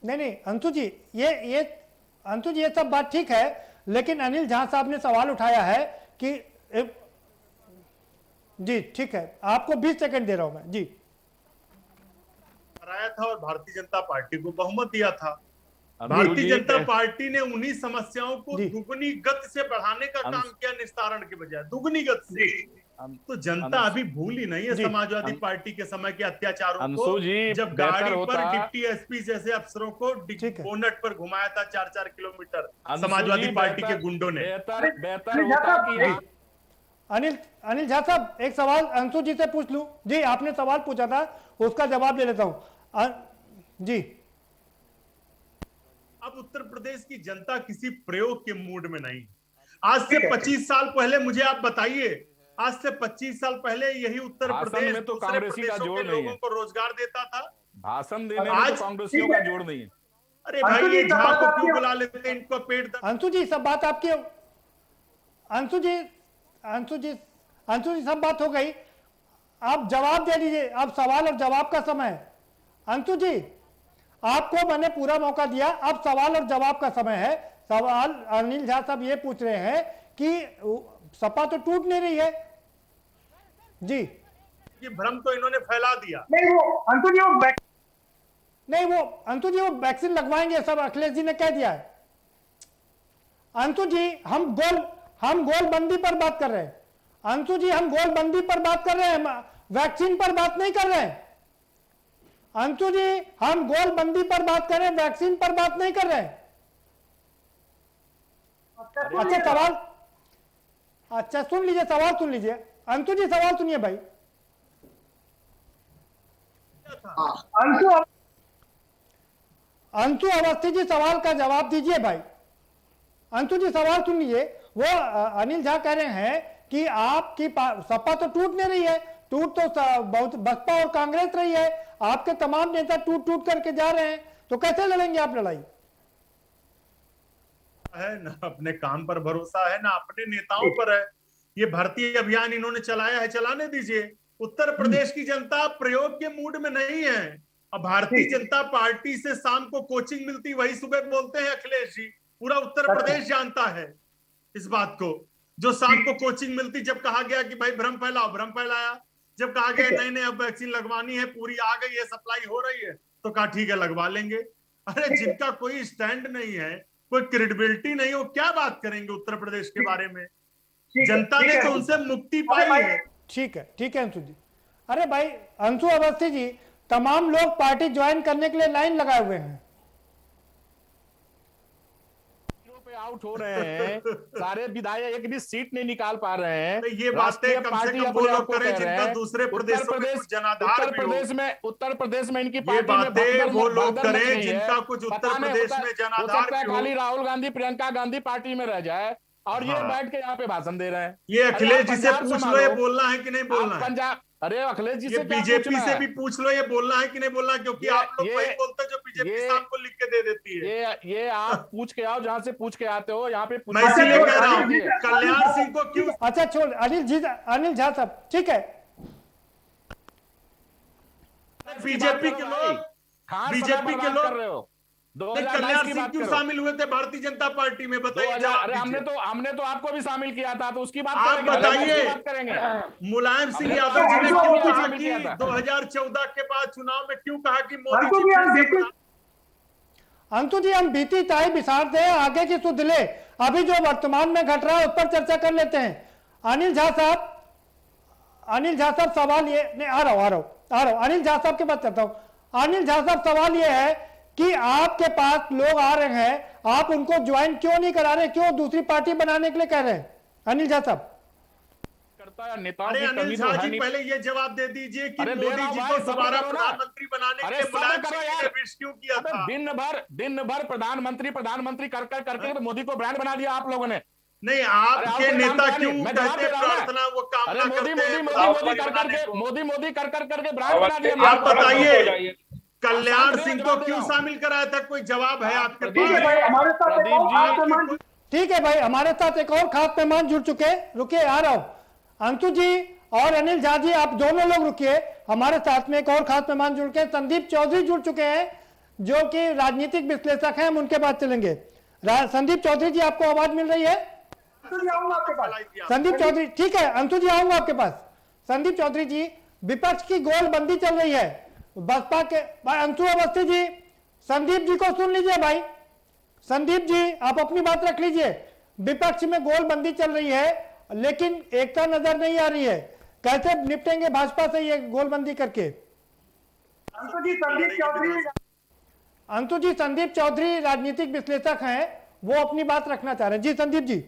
नहीं अंशु जी, ये सब बात ठीक है, लेकिन अनिल झा साहब ने सवाल उठाया है कि जी ठीक है, आपको 20 सेकंड दे रहा हूं मैं जी। कराया था और भारतीय जनता पार्टी को बहुमत दिया था। भारतीय जनता पार्टी ने उन्हीं समस्याओं को दुगनी गति से बढ़ाने का काम किया, निस्तारण के बजाय दुगनी गति से। तो जनता अभी भूल ही नहीं है समाजवादी पार्टी के समय के अत्याचारों को, जब गाड़ी पर डिप्टी एसपी जैसे अफसरों को बोनट पर घुमाया था 4-4 किलोमीटर समाजवादी पार्टी के गुंडों ने। अनिल झा साहब, एक सवाल अंशु जी से पूछ लूं जी। आपने सवाल पूछा था, उसका जवाब ले लेता हूं जी। अब उत्तर प्रदेश की जनता किसी प्रयोग के मूड में नहीं। आज से 25 साल पहले, मुझे आप बताइए, आज से 25 साल पहले यही उत्तर प्रदेश में तो कांग्रेसी का जोड़ नहीं है, लोगों को रोजगार देता था। भाषण देने में तो कांग्रेसियों का जोड़ नहीं है। अरे भाई, ये झा को क्यों बुला लेते हैं? इनको पेट। अंशु जी सब बात आपकी, अंशु जी सब बात हो गई। आप जवाब दे दीजिए, अब सवाल और जवाब का समय है। अंशु जी, आपको मैंने पूरा मौका दिया, अब सवाल और जवाब का समय है। सवाल अनिल झा साहब ये पूछ रहे हैं कि सपा तो टूट नहीं रही है जी। ये भ्रम तो इन्होंने फैला दिया। नहीं वो अंशु जी वो वैक्सीन लगवाएंगे, सब अखिलेश जी ने कह दिया है। अंशु जी हम गोलबंदी पर बात कर रहे हैं। अंशु जी हम गोलबंदी पर बात कर रहे हैं, वैक्सीन पर बात नहीं कर रहे हैं। अंशु जी हम गोलबंदी पर बात कर रहे हैं, वैक्सीन पर बात नहीं कर रहे हैं। अच्छा सवाल, अच्छा सुन लीजिए, सवाल सुन लीजिए। अंशु जी सवाल सुनिए भाई। अंशु अवस्थी जी सवाल का जवाब दीजिए भाई। अंशु जी सवाल सुन लीजिए। वो अनिल झा कह रहे हैं कि आपकी सपा तो टूट नहीं रही है, टूट तो बहुत बसपा और कांग्रेस रही है। आपके तमाम नेता टूट करके जा रहे हैं, तो कैसे लड़ेंगे आप लड़ाई? है, ना अपने काम पर भरोसा है, ना अपने नेताओं पर है। ये भर्ती अभियान इन्होंने चलाया है, चलाने दीजिए। उत्तर प्रदेश की जनता प्रयोग के मूड में नहीं है। अब भारतीय जनता पार्टी से शाम को कोचिंग मिलती, वही सुबह बोलते हैं अखिलेश जी। पूरा उत्तर प्रदेश जानता है इस बात को। जो शाम को कोचिंग मिलती, जब कहा गया कि भाई भ्रम फैलाओ, भ्रम फैलाया। जब कहा गया नहीं नहीं अब वैक्सीन लगवानी है, पूरी आ गई है, सप्लाई हो रही है, तो कहा ठीक है लगवा लेंगे। अरे जिनका कोई स्टैंड नहीं है, कोई क्रेडिबिलिटी नहीं, वो क्या बात करेंगे उत्तर प्रदेश के बारे में? जनता ने तो उनसे मुक्ति पाई है। ठीक है अंशु जी। अरे भाई अंशु अवस्थी जी, तमाम लोग पार्टी ज्वाइन करने के लिए लाइन लगाए हुए हैं। आउट हो रहे हैं सारे विधायक, एक भी सीट नहीं निकाल पा रहे हैं। तो ये बातें कम से कम वो लोग करें जिनका दूसरे प्रदेशों में कुछ जनाधार भी हो। उत्तर प्रदेश में इनकी ये बातें वो लोग करें जिनका कुछ उत्तर प्रदेश में जनाधार भी हो। खाली राहुल गांधी, प्रियंका गांधी पार्टी में रह जाए और ये बैठ के यहाँ पे भाषण दे रहे हैं। ये अखिलेश जी से पूछ लो, ये बोलना है कि नहीं बोलना है। पंजाब, अरे अखिलेश जी से बीजेपी से भी पूछ लो, ये बोलना है कि नहीं बोलना है, क्योंकि आप लोग वही बोलते जो बीजेपी शाम को लिख के दे देती है। ये आप पूछ के आओ, जहाँ से पूछ के आते हो, यहाँ पे मैं इसीलिए कह रहा हूँ कल्याण सिंह को क्यों। अच्छा छोड़ अनिल झा साहब, ठीक है। बीजेपी के लोग कर रहे हो, कल्याण सिंह क्यों शामिल हुए थे भारतीय जनता पार्टी में? बताइए। अरे हमने तो आपको भी शामिल किया था, तो उसकी बात आप बताइए। मुलायम सिंह यादव जी ने क्यों कहा कि 2014 के बाद चुनाव में क्यों कहा कि मोदी? अंतु जी हम बीती ताई बिसार दे, आगे की सुध ले। अभी जो वर्तमान में घट रहा है उस पर चर्चा कर लेते हैं। अनिल झा साहब सवाल ये नहीं, आ रहा हूं अनिल झा साहब के पास चलता हूं। अनिल झा साहब सवाल ये है कि आपके पास लोग आ रहे हैं, आप उनको ज्वाइन क्यों नहीं करा रहे, क्यों दूसरी पार्टी बनाने के लिए कह रहे हैं? अनिल झा साहब। अरे अनिल झा जी पहले ये जवाब दे दीजिए कि मोदी जी को दोबारा प्रधानमंत्री बनाने के लिए मुलायम सिंह ने विश क्यों किया था? दिन भर प्रधानमंत्री करके मोदी को ब्रांड बना दिया आप लोगों ने। नहीं, आपके नेता क्यों कहते प्रार्थना वो कामना करते हैं? मोदी कर करके ब्रांड बना दिया। आप बताइए कल्याण सिंह को क्यों शामिल कराया था? कोई जवाब है आपके पास? ठीक है भाई, हमारे साथ एक और खास मेहमान जुड़ चुके। रुकिए, आ रहा हूं। अंशु जी और अनिल झा जी, आप दोनों लोग रुकिए। हमारे साथ में एक और खास मेहमान जुड़ के संदीप चौधरी जुड़ चुके हैं, जो कि राजनीतिक विश्लेषक हैं। हम उनके पास चलेंगे। संदीप चौधरी जी, आपको आवाज मिल रही है? संदीप चौधरी, ठीक है। अंशु जी आऊंगा आपके पास। संदीप चौधरी जी, विपक्ष की गोलबंदी चल रही है बसपा के। भाई अंशु अवस्थी जी, संदीप जी को सुन लीजिए। भाई संदीप जी, आप अपनी बात रख लीजिए। विपक्ष में गोलबंदी चल रही है, लेकिन एकता नजर नहीं आ रही है। कैसे निपटेंगे भाजपा से ये गोलबंदी करके? अंशु जी संदीप चौधरी राजनीतिक विश्लेषक हैं, वो अपनी बात रखना चाह रहे हैं। जी संदीप जी।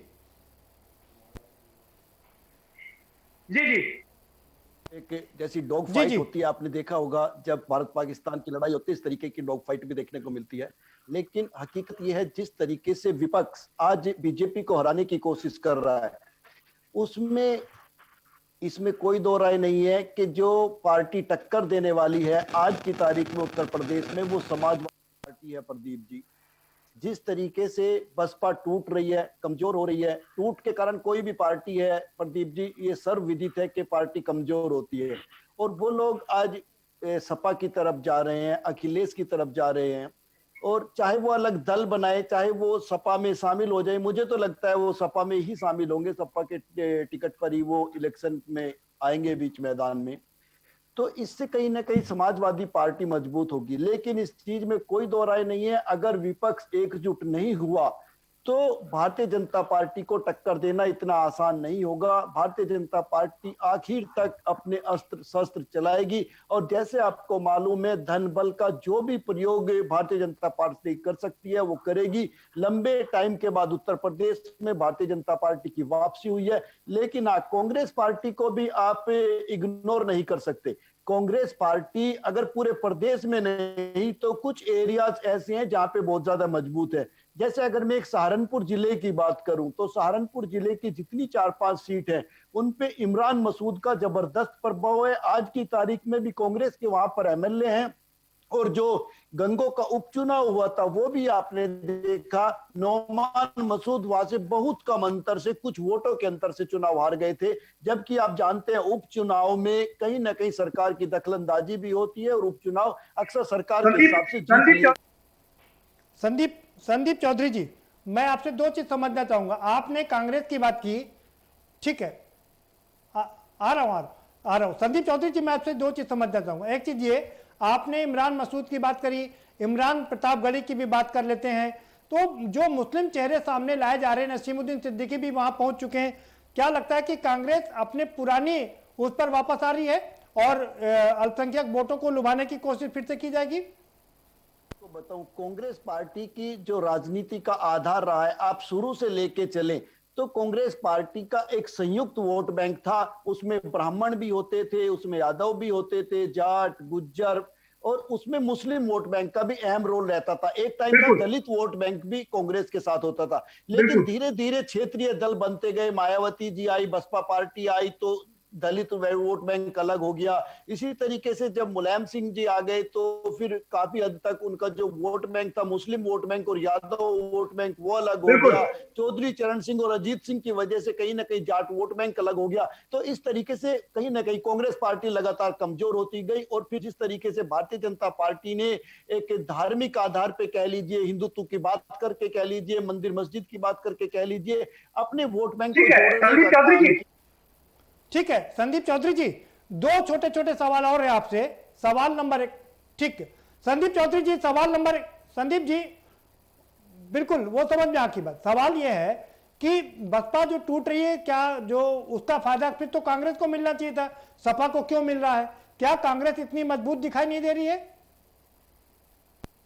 एक जैसी डॉग फाइट होती है, आपने देखा होगा जब भारत पाकिस्तान की लड़ाई होती है, इस तरीके की डॉग फाइट भी देखने को मिलती है। लेकिन हकीकत यह है, जिस तरीके से विपक्ष आज बीजेपी को हराने की कोशिश कर रहा है, उसमें इसमें कोई दो राय नहीं है कि जो पार्टी टक्कर देने वाली है आज की तारीख में उत्तर प्रदेश में, वो समाजवादी पार्टी है। प्रदीप जी, जिस तरीके से बसपा टूट रही है, कमजोर हो रही है, टूट के कारण कोई भी पार्टी है प्रदीप जी, ये सर्वविदित है कि पार्टी कमजोर होती है। और वो लोग आज सपा की तरफ जा रहे हैं, अखिलेश की तरफ जा रहे हैं। और चाहे वो अलग दल बनाए, चाहे वो सपा में शामिल हो जाए, मुझे तो लगता है वो सपा में ही शामिल होंगे, सपा के टिकट पर ही वो इलेक्शन में आएंगे बीच मैदान में। तो इससे कहीं ना कहीं समाजवादी पार्टी मजबूत होगी। लेकिन इस चीज में कोई दो राय नहीं है, अगर विपक्ष एकजुट नहीं हुआ तो भारतीय जनता पार्टी को टक्कर देना इतना आसान नहीं होगा। भारतीय जनता पार्टी आखिर तक अपने अस्त्र शस्त्र चलाएगी, और जैसे आपको मालूम है, धन बल का जो भी प्रयोग भारतीय जनता पार्टी कर सकती है वो करेगी। लंबे टाइम के बाद उत्तर प्रदेश में भारतीय जनता पार्टी की वापसी हुई है, लेकिन कांग्रेस पार्टी को भी आप इग्नोर नहीं कर सकते। कांग्रेस पार्टी अगर पूरे प्रदेश में नहीं तो कुछ एरियाज ऐसे हैं जहां पे बहुत ज्यादा मजबूत है। जैसे अगर मैं एक सहारनपुर जिले की बात करूं तो सहारनपुर जिले की जितनी 4-5 सीट है उन पे इमरान मसूद का जबरदस्त प्रभाव है। आज की तारीख में भी कांग्रेस के वहां पर एमएलए हैं, और जो गंगो का उपचुनाव हुआ था वो भी आपने देखा, नौमान मसूद वहां से बहुत कम अंतर से, कुछ वोटों के अंतर से चुनाव हार गए थे। जबकि आप जानते हैं उपचुनाव में कहीं ना कहीं सरकार की दखलंदाजी भी होती है और उपचुनाव अक्सर सरकार के हिसाब से जीत। संदीप चौधरी जी, मैं आपसे दो चीज समझना चाहूंगा। आपने कांग्रेस की बात की, ठीक है, आ रहा हूं। संदीप चौधरी जी, मैं आपसे दो चीज समझना चाहूंगा। एक चीज ये, आपने इमरान मसूद की बात करी, इमरान प्रतापगढ़ी की भी बात कर लेते हैं। तो जो मुस्लिम चेहरे सामने लाए जा रहे हैं, नसीमुद्दीन सिद्दीकी भी वहां पहुंच चुके हैं, क्या लगता है कि कांग्रेस अपने पुरानी उस पर वापस आ रही है और अल्पसंख्यक वोटों को लुभाने की कोशिश फिर से की जाएगी? तो बताऊं, कांग्रेस पार्टी की जो राजनीति का आधार रहा है, आप शुरू से लेके चलें तो कांग्रेस पार्टी का एक संयुक्त वोट बैंक था। उसमें ब्राह्मण भी होते थे, उसमें यादव भी होते थे, जाट, गुज्जर, और उसमें मुस्लिम वोट बैंक का भी अहम रोल रहता था। एक टाइम पर दलित वोट बैंक भी कांग्रेस के साथ होता था। लेकिन धीरे धीरे क्षेत्रीय दल बनते गए, मायावती जी आई, बसपा पार्टी आई तो दलित वोट बैंक अलग हो गया। इसी तरीके से जब मुलायम सिंह जी आ गए तो फिर काफी हद तक उनका जो वोट बैंक था, मुस्लिम वोट बैंक और यादव वोट बैंक, वो अलग हो गया। चौधरी चरण सिंह और अजीत सिंह की वजह से कहीं ना कहीं जाट वोट बैंक अलग हो गया। तो इस तरीके से कहीं ना कहीं कांग्रेस पार्टी लगातार कमजोर होती गई। और फिर जिस तरीके से भारतीय जनता पार्टी ने एक धार्मिक आधार पे कह लीजिए, हिंदुत्व की बात करके कह लीजिए, मंदिर मस्जिद की बात करके कह लीजिए, अपने वोट बैंक को जोड़ने का। ठीक है संदीप चौधरी जी, दो छोटे छोटे सवाल और है आपसे। सवाल नंबर एक, ठीक है संदीप चौधरी जी, सवाल नंबर एक, संदीप जी बिल्कुल वो समझ में आकी बात। सवाल यह है कि बसपा जो टूट रही है, क्या जो उसका फायदा फिर तो कांग्रेस को मिलना चाहिए था, सपा को क्यों मिल रहा है? क्या कांग्रेस इतनी मजबूत दिखाई नहीं दे रही है?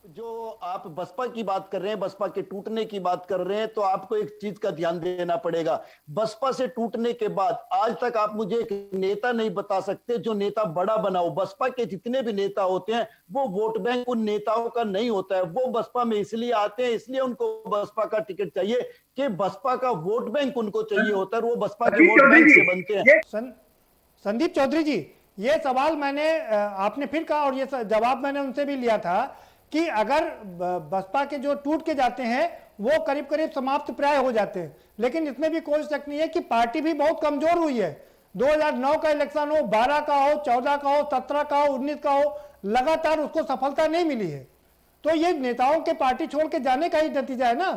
जो आप बसपा की बात कर रहे हैं, बसपा के टूटने की बात कर रहे हैं, तो आपको एक चीज का ध्यान देना पड़ेगा। बसपा से टूटने के बाद आज तक आप मुझे एक नेता नहीं बता सकते जो नेता बड़ा बना हो। बसपा के जितने भी नेता होते हैं वो वोट बैंक उन नेताओं का नहीं होता है। वो बसपा में इसलिए आते हैं, इसलिए उनको बसपा का टिकट चाहिए कि बसपा का वोट बैंक उनको चाहिए होता है, वो बसपा के वोट बैंक से बनते हैं। संदीप चौधरी जी, ये सवाल मैंने आपने फिर कहा और ये जवाब मैंने उनसे भी लिया था कि अगर बसपा के जो टूट के जाते हैं वो करीब करीब समाप्त प्राय हो जाते हैं, लेकिन इसमें भी कोई शक नहीं है कि पार्टी भी बहुत कमजोर हुई है। 2009 का इलेक्शन हो, 12 का हो, 14 का हो, 17 का हो, 19 का हो, लगातार उसको सफलता नहीं मिली है। तो ये नेताओं के पार्टी छोड़ के जाने का ही नतीजा है ना?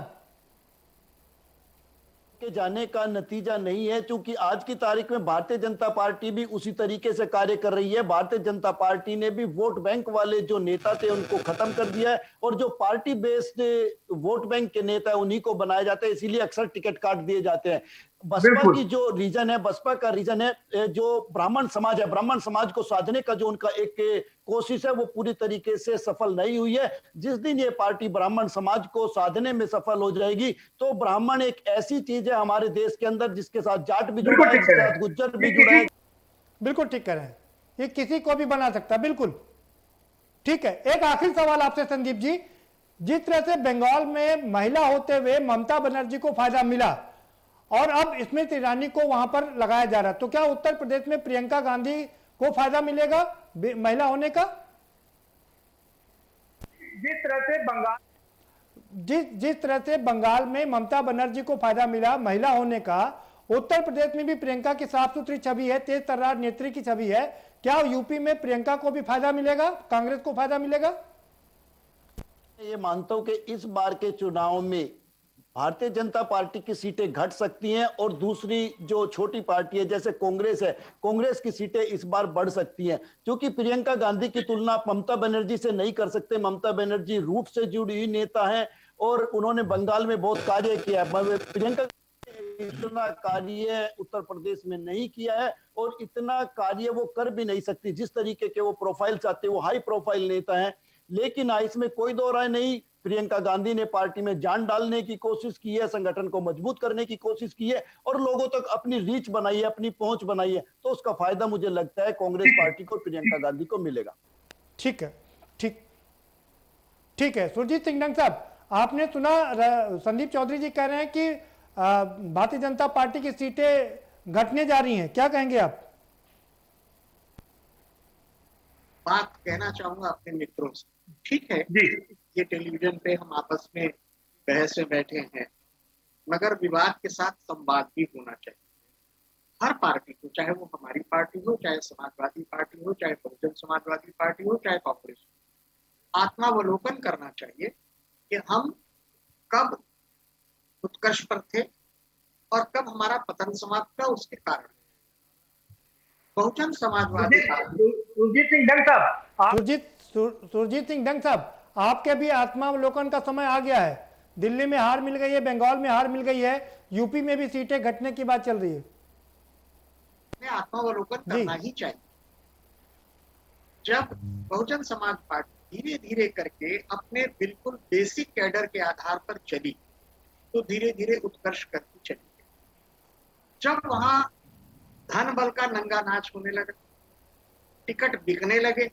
के जाने का नतीजा नहीं है, क्योंकि आज की तारीख में भारतीय जनता पार्टी भी उसी तरीके से कार्य कर रही है। भारतीय जनता पार्टी ने भी वोट बैंक वाले जो नेता थे उनको खत्म कर दिया है और जो पार्टी बेस्ड वोट बैंक के नेता है उन्हीं को बनाया जाता है, इसीलिए अक्सर टिकट काट दिए जाते हैं। बसपा की जो रीजन है, बसपा का रीजन है जो ब्राह्मण समाज है, ब्राह्मण समाज को साधने का जो उनका एक कोशिश है वो पूरी तरीके से सफल नहीं हुई है। जिस दिन ये पार्टी ब्राह्मण समाज को साधने में सफल हो जाएगी तो ब्राह्मण एक ऐसी चीज है हमारे देश के अंदर जिसके साथ जाट भी जुड़ा है, जिसके साथ गुज्जर भी जुड़ा है। बिल्कुल ठीक कह रहे हैं, ये किसी को भी बना सकता है। बिल्कुल ठीक है। एक आखिरी सवाल आपसे संदीप जी, जिस तरह से बंगाल में महिला होते हुए ममता बनर्जी को फायदा मिला और अब स्मृति ईरानी को वहां पर लगाया जा रहा है, तो क्या उत्तर प्रदेश में प्रियंका गांधी को फायदा मिलेगा महिला होने का? जिस तरह से बंगाल में ममता बनर्जी को फायदा मिला महिला होने का, उत्तर प्रदेश में भी प्रियंका की साफ सुथरी छवि है, तेज तर्रार नेत्री की छवि है, क्या यूपी में प्रियंका को भी फायदा मिलेगा, कांग्रेस को फायदा मिलेगा? ये मानता हूं कि इस बार के चुनाव में भारतीय जनता पार्टी की सीटें घट सकती हैं और दूसरी जो छोटी पार्टी है जैसे कांग्रेस है, कांग्रेस की सीटें इस बार बढ़ सकती हैं, क्योंकि प्रियंका गांधी की तुलना आप ममता बनर्जी से नहीं कर सकते। ममता बनर्जी रूट से जुड़ी हुई नेता है और उन्होंने बंगाल में बहुत कार्य किया है। प्रियंका इतना कार्य उत्तर प्रदेश में नहीं किया है और इतना कार्य वो कर भी नहीं सकती जिस तरीके के वो प्रोफाइल चाहते हैं। वो हाई प्रोफाइल नेता है, लेकिन इसमें कोई दो राय नहीं, प्रियंका गांधी ने पार्टी में जान डालने की कोशिश की है, संगठन को मजबूत करने की कोशिश की है और लोगों तक अपनी रीच बनाई है, अपनी पहुंच बनाई है, तो उसका फायदा मुझे लगता है कांग्रेस पार्टी को, प्रियंका गांधी को मिलेगा। ठीक है, ठीक है। सुरजीत सिंह डंग साहब, आपने सुना संदीप चौधरी जी कह रहे हैं कि भारतीय जनता पार्टी की सीटें घटने जा रही हैं, क्या कहेंगे आप? बात कहना चाहूंगा अपने मित्रों से। ठीक है, ये टेलीविजन पे हम आपस में बहस में बैठे हैं, मगर विवाद के साथ संवाद भी होना चाहिए। हर पार्टी को, चाहे वो हमारी पार्टी हो, चाहे समाजवादी पार्टी हो, चाहे बहुजन समाजवादी पार्टी हो, चाहे कांग्रेस हो, आत्मावलोकन करना चाहिए कि हम कब उत्कर्ष पर थे और कब हमारा पतन समाप्त हुआ, उसके कारण। बहुजन समाजवादी सुरजीत सिंह डंग साहब, आपके भी आत्मावलोकन का समय आ गया है। दिल्ली में हार मिल गई है, बंगाल में हार मिल गई है, यूपी में भी सीटें घटने की बात चल रही है। आत्मावलोकन करना ही चाहिए। जब बहुजन समाज पार्टी धीरे धीरे करके अपने बिल्कुल बेसिक कैडर के आधार पर चली, तो धीरे धीरे उत्कर्ष करती चली। जब वहां धन बल का नंगा नाच होने लगा, टिकट बिकने लगे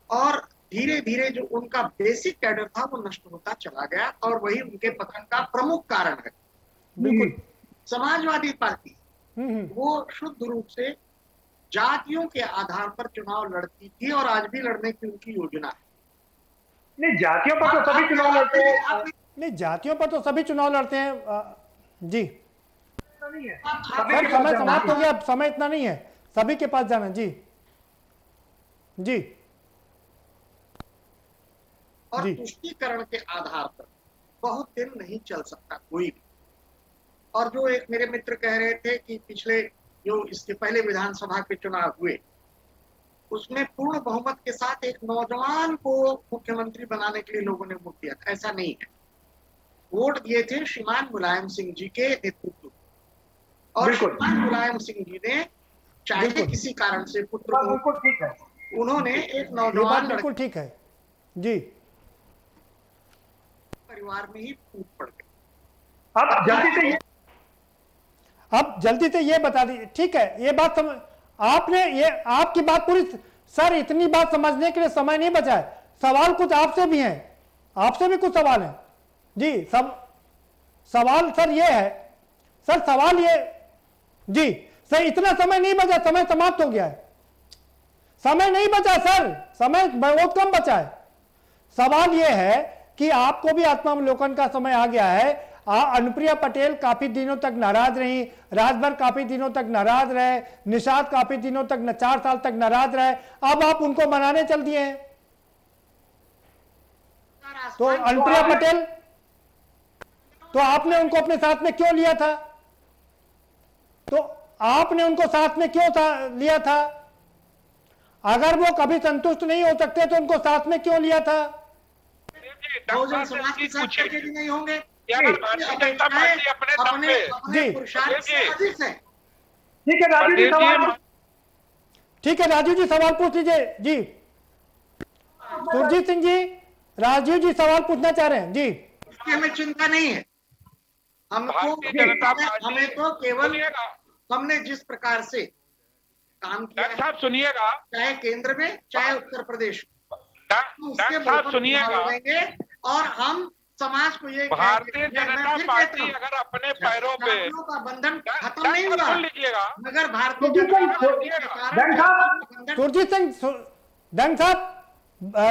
और धीरे धीरे जो उनका बेसिक कैडर था वो नष्ट होता चला गया, और वही उनके पतन का प्रमुख कारण है। बिल्कुल। समाजवादी पार्टी वो शुद्ध रूप से जातियों के आधार पर चुनाव लड़ती थी और आज भी लड़ने की उनकी योजना है। नहीं, जातियों पर तो सभी चुनाव लड़ते हैं। नहीं, जातियों पर तो सभी चुनाव लड़ते हैं जी। सर, समय समाप्त हो गया, अब समय इतना नहीं है, सभी के पास जाना। जी जी। और तुष्टीकरण के आधार पर बहुत दिन नहीं चल सकता कोई भी। और जो एक मेरे मित्र कह रहे थे कि पिछले जो इसके पहले विधानसभा के चुनाव हुए, उसमें पूर्ण बहुमत के साथ एक नौजवान को मुख्यमंत्री बनाने के लिए लोगों ने वोट दिया था। ऐसा नहीं है, वोट दिए थे श्रीमान मुलायम सिंह जी के नेतृत्व, और श्रीमान मुलायम सिंह जी ने चाहे किसी कारण से पुत्र को, उन्होंने एक नौजवान बिल्कुल ठीक है जी, परिवार में ही फूट पड़ गए। अब जल्दी से ये बता दीजिए। ठीक है, ये बात आपने, ये आपकी बात पूरी। सर, इतनी बात समझने के लिए समय नहीं बचा है। सवाल कुछ आपसे भी हैं, आपसे भी कुछ सवाल हैं जी। सब सवाल सर ये है, सर सवाल ये जी, सर इतना समय नहीं बचा, समय समाप्त हो गया है। समय नहीं बचा सर, समय बहुत कम बचा है। सवाल ये है कि आपको भी आत्मावलोकन का समय आ गया है। अनुप्रिया पटेल काफी दिनों तक नाराज रही, राजभर काफी दिनों तक नाराज रहे, निषाद काफी दिनों तक 4 साल तक नाराज रहे, अब आप उनको मनाने चल दिए हैं। तो अनुप्रिया पटेल, तो आपने उनको अपने साथ में क्यों लिया था? तो आपने उनको साथ में क्यों लिया था? अगर वो कभी संतुष्ट नहीं हो सकते तो उनको साथ में क्यों लिया था? बहुजन समाज के साथ कैसे नहीं होंगे? जनता पार्टी अपने ठीक है राजू जी, सवाल ठीक है राजू जी, सवाल पूछ लीजिए जी। सुरजीत सिंह जी, राजू जी सवाल पूछना चाह रहे हैं जी। इसकी हमें चिंता नहीं है, हमको हमें तो केवल हमने जिस प्रकार से काम किया है, सुनिएगा, चाहे केंद्र में चाहे उत्तर प्रदेश में, सुनिएगा, और हम समाज को ये भारतीय जनता पार्टी अगर अपने पैरों पे का बंधन खत्म नहीं हुआ, मगर भारतीय सुरजीत सिंह डंग साहब,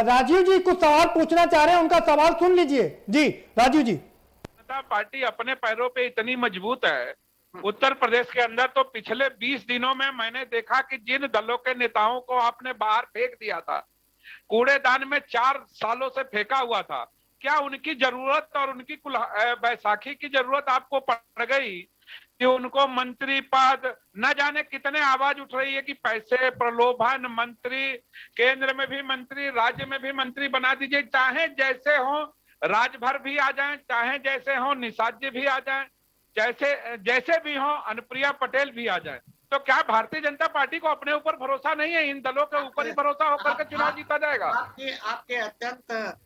राजीव जी कुछ सवाल पूछना चाह रहे हैं, उनका सवाल सुन लीजिए जी। राजीव जी, जनता पार्टी अपने पैरों पे इतनी मजबूत है, उत्तर प्रदेश के अंदर तो पिछले 20 दिनों में मैंने देखा कि जिन दलों के नेताओं को आपने बाहर फेंक दिया था, कूड़ेदान में 4 सालों से फेंका हुआ था, क्या उनकी जरूरत और उनकी बैसाखी की जरूरत आपको पड़ गई कि उनको मंत्री पद, न जाने कितने आवाज उठ रही है कि पैसे, प्रलोभन, मंत्री, केंद्र में भी मंत्री, राज्य में भी मंत्री बना दीजिए, चाहे जैसे हो राजभर भी आ जाएं, चाहे जैसे हो निषाद जी भी आ जाएं, जैसे भी हो अनुप्रिया पटेल भी आ जाए। तो क्या भारतीय जनता पार्टी को अपने ऊपर भरोसा नहीं है? इन दलों के ऊपर ही भरोसा होकर के चुनाव जीता जाएगा? आपके अत्यंत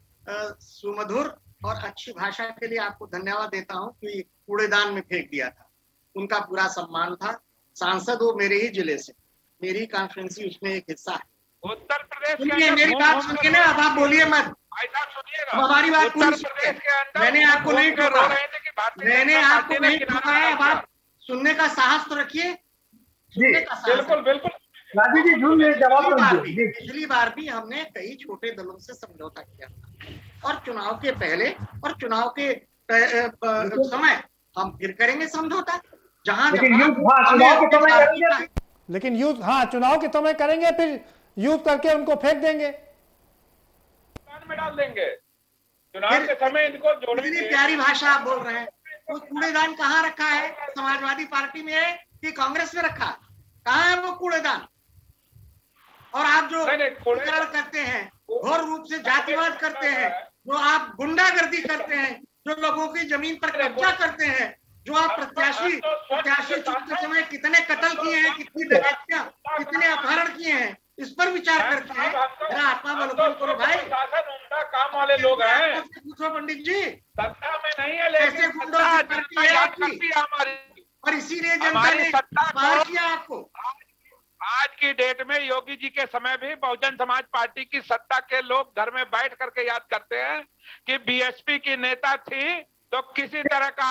सुमधुर और अच्छी भाषा के लिए आपको धन्यवाद देता हूं कि कूड़ेदान में फेंक दिया था, उनका पूरा सम्मान था। सांसद वो मेरे ही जिले से, मेरी कॉन्फ्रेंसी उसमें एक हिस्सा है। उत्तर प्रदेश मेरी बात सुनिए ना, अब आप बोलिए मत, हमारी बात पूरी सुनिए। मैंने आपको नहीं टोका, मैंने आपको नहीं टोका है, अब आप सुनने का साहस तो रखिए। बिल्कुल बिल्कुल राजीव जी झूम मेरे जवाब दीजिए। पिछली बार भी हमने कई छोटे दलों से समझौता किया था और चुनाव के पहले और चुनाव के समय हम फिर करेंगे समझौता। जहां लेकिन यूज हाँ चुनाव के समय करेंगे, फिर यूज करके उनको फेंक देंगे, में डाल देंगे। चुनाव के समय इनको जोड़ेंगे। इतनी प्यारी भाषा आप बोल रहे हैं। वो कूड़ेदान कहाँ रखा है? समाजवादी पार्टी में है कि कांग्रेस में रखा? कहाँ है वो कूड़ेदान? और आप जो कूड़ेदान करते हैं, घोर रूप से जातिवाद करते हैं, जो आप गुंडागर्दी करते हैं, जो लोगों की जमीन पर कब्जा करते हैं, जो आप प्रत्याशी चुनते समय कितने कत्ल किए हैं, कितनी डकैतियां, कितने अपहरण किए हैं, इस पर विचार करते हैं। मेरा आत्मा बलवान करो भाई। काम वाले लोग हैं। पूछो पंडित जी, सत्ता में नहीं है लेकिन हमारी, और इसीलिए जनता ने बाहर किया आपको। आज की डेट में योगी जी के समय भी बहुजन समाज पार्टी की सत्ता के लोग घर में बैठ करके याद करते हैं कि बीएसपी की नेता थी तो किसी तरह का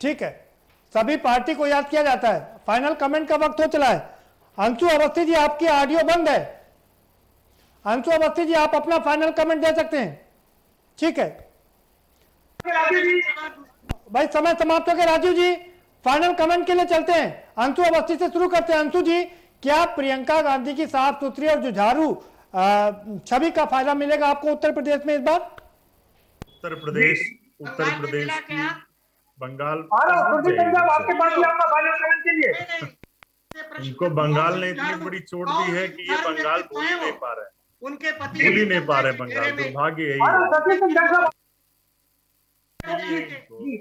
ठीक है, सभी पार्टी को याद किया जाता है। फाइनल कमेंट का वक्त हो चला है। अंशु अवस्थी जी, आपकी ऑडियो बंद है। अंशु अवस्थी जी, आप अपना फाइनल कमेंट दे सकते हैं। ठीक है भाई, समय समाप्त हो गया। राजीव जी, फाइनल कमेंट के लिए चलते हैं। अंशु अवस्थी से शुरू करते हैं। अंशु जी, क्या प्रियंका गांधी की साफ सुथरी और जुझारू छवि का फायदा मिलेगा आपको उत्तर प्रदेश में इस बार? उत्तर प्रदेश की बंगाल, इनको बंगाल ने इतनी बड़ी चोट दी है कि ये बंगाल भूल ही नहीं पा रहे, उनके पति भूल ही नहीं पा रहे बंगाल। दुर्भाग्य यही है।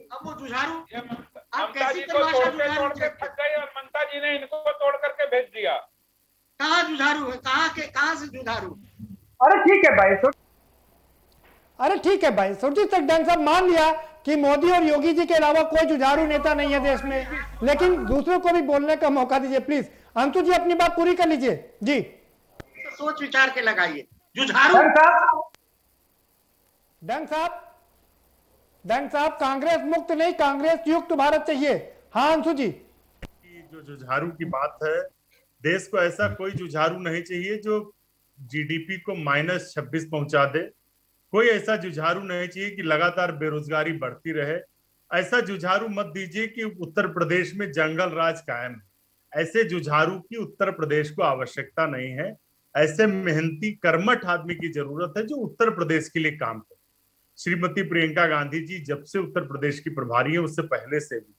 अब वो जुझारू ममता जी को तोड़ते थक गए और ममता जी ने इनको तोड़ करके भेज दिया। कहाँ जुझारू है? कहाँ से जुझारू? अरे ठीक है भाई, अरे ठीक है भाई, सुरजीत तक डंग साहब मान लिया कि मोदी और योगी जी के अलावा कोई जुझारू नेता नहीं है देश में, लेकिन दूसरों को भी बोलने का मौका दीजिए प्लीज। अंशु जी, अपनी बात पूरी कर लीजिए जी। सोच विचार के लगाइए। जुझारू डंग साहब, कांग्रेस मुक्त नहीं, कांग्रेस युक्त भारत चाहिए। हाँ अंशु जी, जो जुझारू की बात है, देश को ऐसा कोई जुझारू नहीं चाहिए जो जीडीपी को -26 पहुंचा दे। कोई ऐसा जुझारू नहीं चाहिए कि लगातार बेरोजगारी बढ़ती रहे। ऐसा जुझारू मत दीजिए कि उत्तर प्रदेश में जंगल राज कायम है। ऐसे जुझारू की उत्तर प्रदेश को आवश्यकता नहीं है। ऐसे मेहनती कर्मठ आदमी की जरूरत है जो उत्तर प्रदेश के लिए काम करे। श्रीमती प्रियंका गांधी जी जब से उत्तर प्रदेश की प्रभारी है, उससे पहले से भी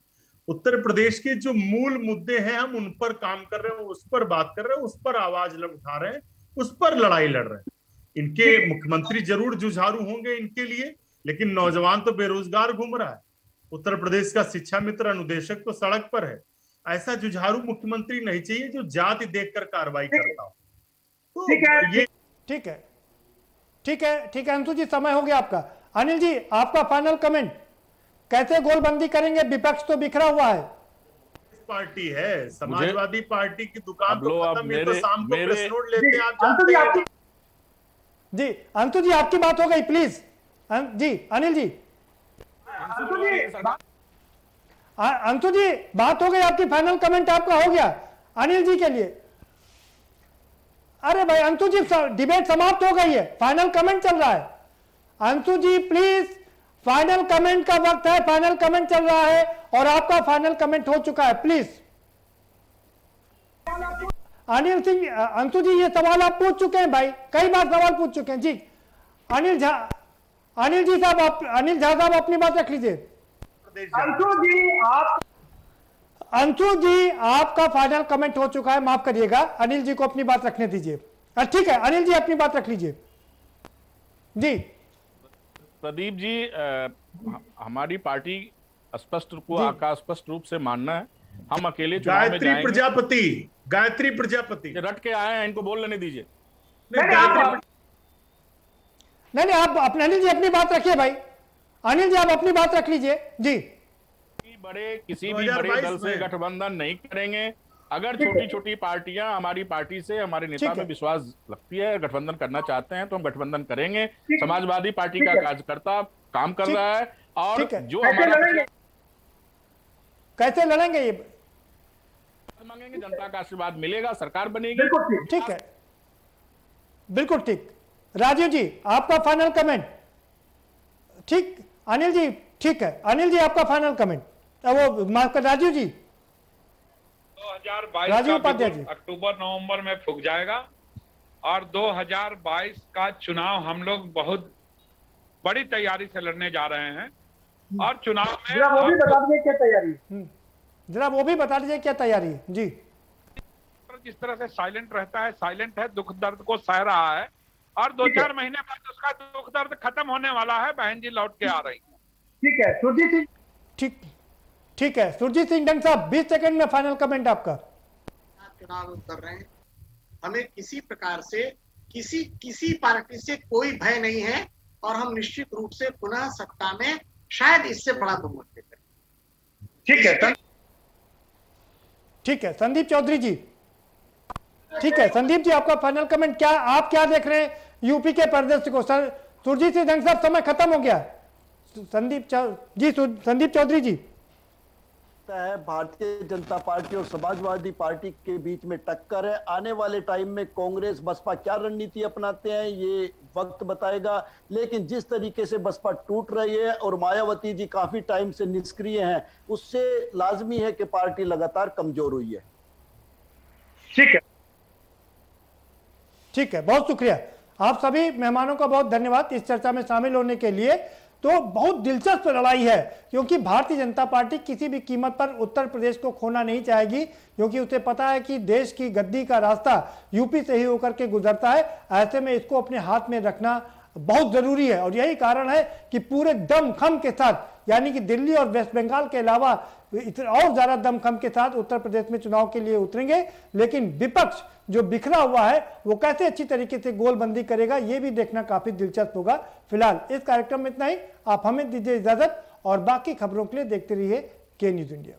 उत्तर प्रदेश के जो मूल मुद्दे हैं हम उन पर काम कर रहे हैं, उस पर बात कर रहे हैं, उस पर आवाज उठा रहे हैं, उस पर लड़ाई लड़ रहे हैं। इनके मुख्यमंत्री जरूर जुझारू होंगे इनके लिए, लेकिन नौजवान तो बेरोजगार घूम रहा है। उत्तर प्रदेश का शिक्षा मित्र अनुदेशक तो सड़क पर है। ऐसा जुझारू मुख्यमंत्री नहीं चाहिए जो जाति देखकर कार्रवाई करता हो। ठीक है अंशु जी, समय हो गया आपका। अनिल जी, आपका फाइनल कमेंट, कैसे गोलबंदी करेंगे? विपक्ष तो बिखरा हुआ है। पार्टी है समाजवादी पार्टी की दुकान तो खत्म है, तो शाम को प्रेस नोट लेते हैं, आप जानते हैं। जी अंशु जी, आपकी बात हो गई प्लीज। जी अनिल जी, अंशु जी बात हो गई आपकी, फाइनल कमेंट आपका हो गया अनिल जी के लिए। अरे भाई अंशु जी, डिबेट समाप्त हो गई है, फाइनल कमेंट चल रहा है। अंशु जी प्लीज, फाइनल कमेंट का वक्त है, फाइनल कमेंट चल रहा है और आपका फाइनल कमेंट हो चुका है, प्लीज। अनिल सिंह, अंशु जी ये सवाल आप पूछ चुके हैं भाई, कई बार सवाल पूछ चुके हैं जी। अनिल झा साहब अपनी बात रख लीजिए। अंशु जी आपका फाइनल कमेंट हो चुका है, माफ करिएगा, अनिल जी को अपनी बात रखने दीजिए। ठीक है अनिल जी, अपनी बात रख लीजिए जी। प्रदीप जी, हमारी पार्टी स्पष्ट रूप से मानना है, हम अकेले चुनाव में जाएंगे। गायत्री प्रजापति रट के आए हैं, इनको बोल लेने दीजिए। नहीं आप अपने अनिल जी अपनी बात रखिए भाई। अनिल जी आप अपनी बात रख लीजिए जी। किसी भी बड़े दल से गठबंधन नहीं करेंगे। अगर छोटी छोटी पार्टियां हमारी पार्टी से, हमारे नेता में विश्वास रखती है, गठबंधन करना चाहते हैं तो हम गठबंधन करेंगे। समाजवादी पार्टी का कार्यकर्ता काम कर रहा है और जो हमारा कैसे लड़ेंगे ये? मांगेंगे, जनता का आशीर्वाद मिलेगा, सरकार बनेगी। बिल्कुल ठीक है, बिल्कुल ठीक। राजीव जी आपका फाइनल कमेंट। ठीक, अनिल जी ठीक है, अनिल जी आपका फाइनल कमेंट। वो माफ कर राजीव जी। 2022 राजीव का उपाध्याय बिगुल जी। अक्टूबर नवंबर में फूक जाएगा और 2022 का चुनाव हम लोग बहुत बड़ी तैयारी से लड़ने जा रहे हैं। और चुनाव में जरा वो भी बता दीजिए क्या तैयारी। जरा वो भी बता दीजिए क्या तैयारी है जी। जिस तरह से साइलेंट रहता है, साइलेंट है, दुख दर्द को सह रहा है और 2-4 महीने बाद उसका दुख दर्द खत्म होने वाला है। बहन जी लौट के आ रही है। ठीक है सुरजीत सिंह। ठीक, ठीक है सुरजीत सिंह डंग साहब 20 सेकंड में फाइनल कमेंट आपका। चुनाव कर रहे हैं, हमें किसी प्रकार से किसी पार्टी से कोई भय नहीं है और हम निश्चित रूप से पुनः सत्ता में शायद इससे बड़ा बहुमत लेकर। ठीक है ठीक है संदीप चौधरी जी। ठीक है संदीप जी आपका फाइनल कमेंट। क्या आप क्या देख रहे हैं यूपी के परिदृश्य को? सर सुरजीत सिंह डंग साहब समय खत्म हो गया। संदीप चौधरी जी। है भारतीय जनता पार्टी और समाजवादी पार्टी के बीच में टक्कर है। आने वाले टाइम में कांग्रेस बसपा क्या रणनीति अपनाते हैं ये वक्त बताएगा, लेकिन जिस तरीके से बसपा टूट रही है और मायावती जी काफी टाइम से निष्क्रिय हैं, उससे लाजमी है कि पार्टी लगातार कमजोर हुई है। ठीक है, ठीक है, बहुत शुक्रिया। आप सभी मेहमानों का बहुत धन्यवाद इस चर्चा में शामिल होने के लिए। तो बहुत दिलचस्प लड़ाई है क्योंकि भारतीय जनता पार्टी किसी भी कीमत पर उत्तर प्रदेश को खोना नहीं चाहेगी, क्योंकि उसे पता है कि देश की गद्दी का रास्ता यूपी से ही होकर के गुजरता है। ऐसे में इसको अपने हाथ में रखना बहुत जरूरी है और यही कारण है कि पूरे दमखम के साथ, यानी कि दिल्ली और वेस्ट बंगाल के अलावा और ज्यादा दमखम के साथ उत्तर प्रदेश में चुनाव के लिए उतरेंगे। लेकिन विपक्ष जो बिखरा हुआ है वो कैसे अच्छी तरीके से गोलबंदी करेगा, ये भी देखना काफी दिलचस्प होगा। फिलहाल इस कार्यक्रम में इतना ही। आप हमें दीजिए इजाजत और बाकी खबरों के लिए देखते रहिए के न्यूज इंडिया।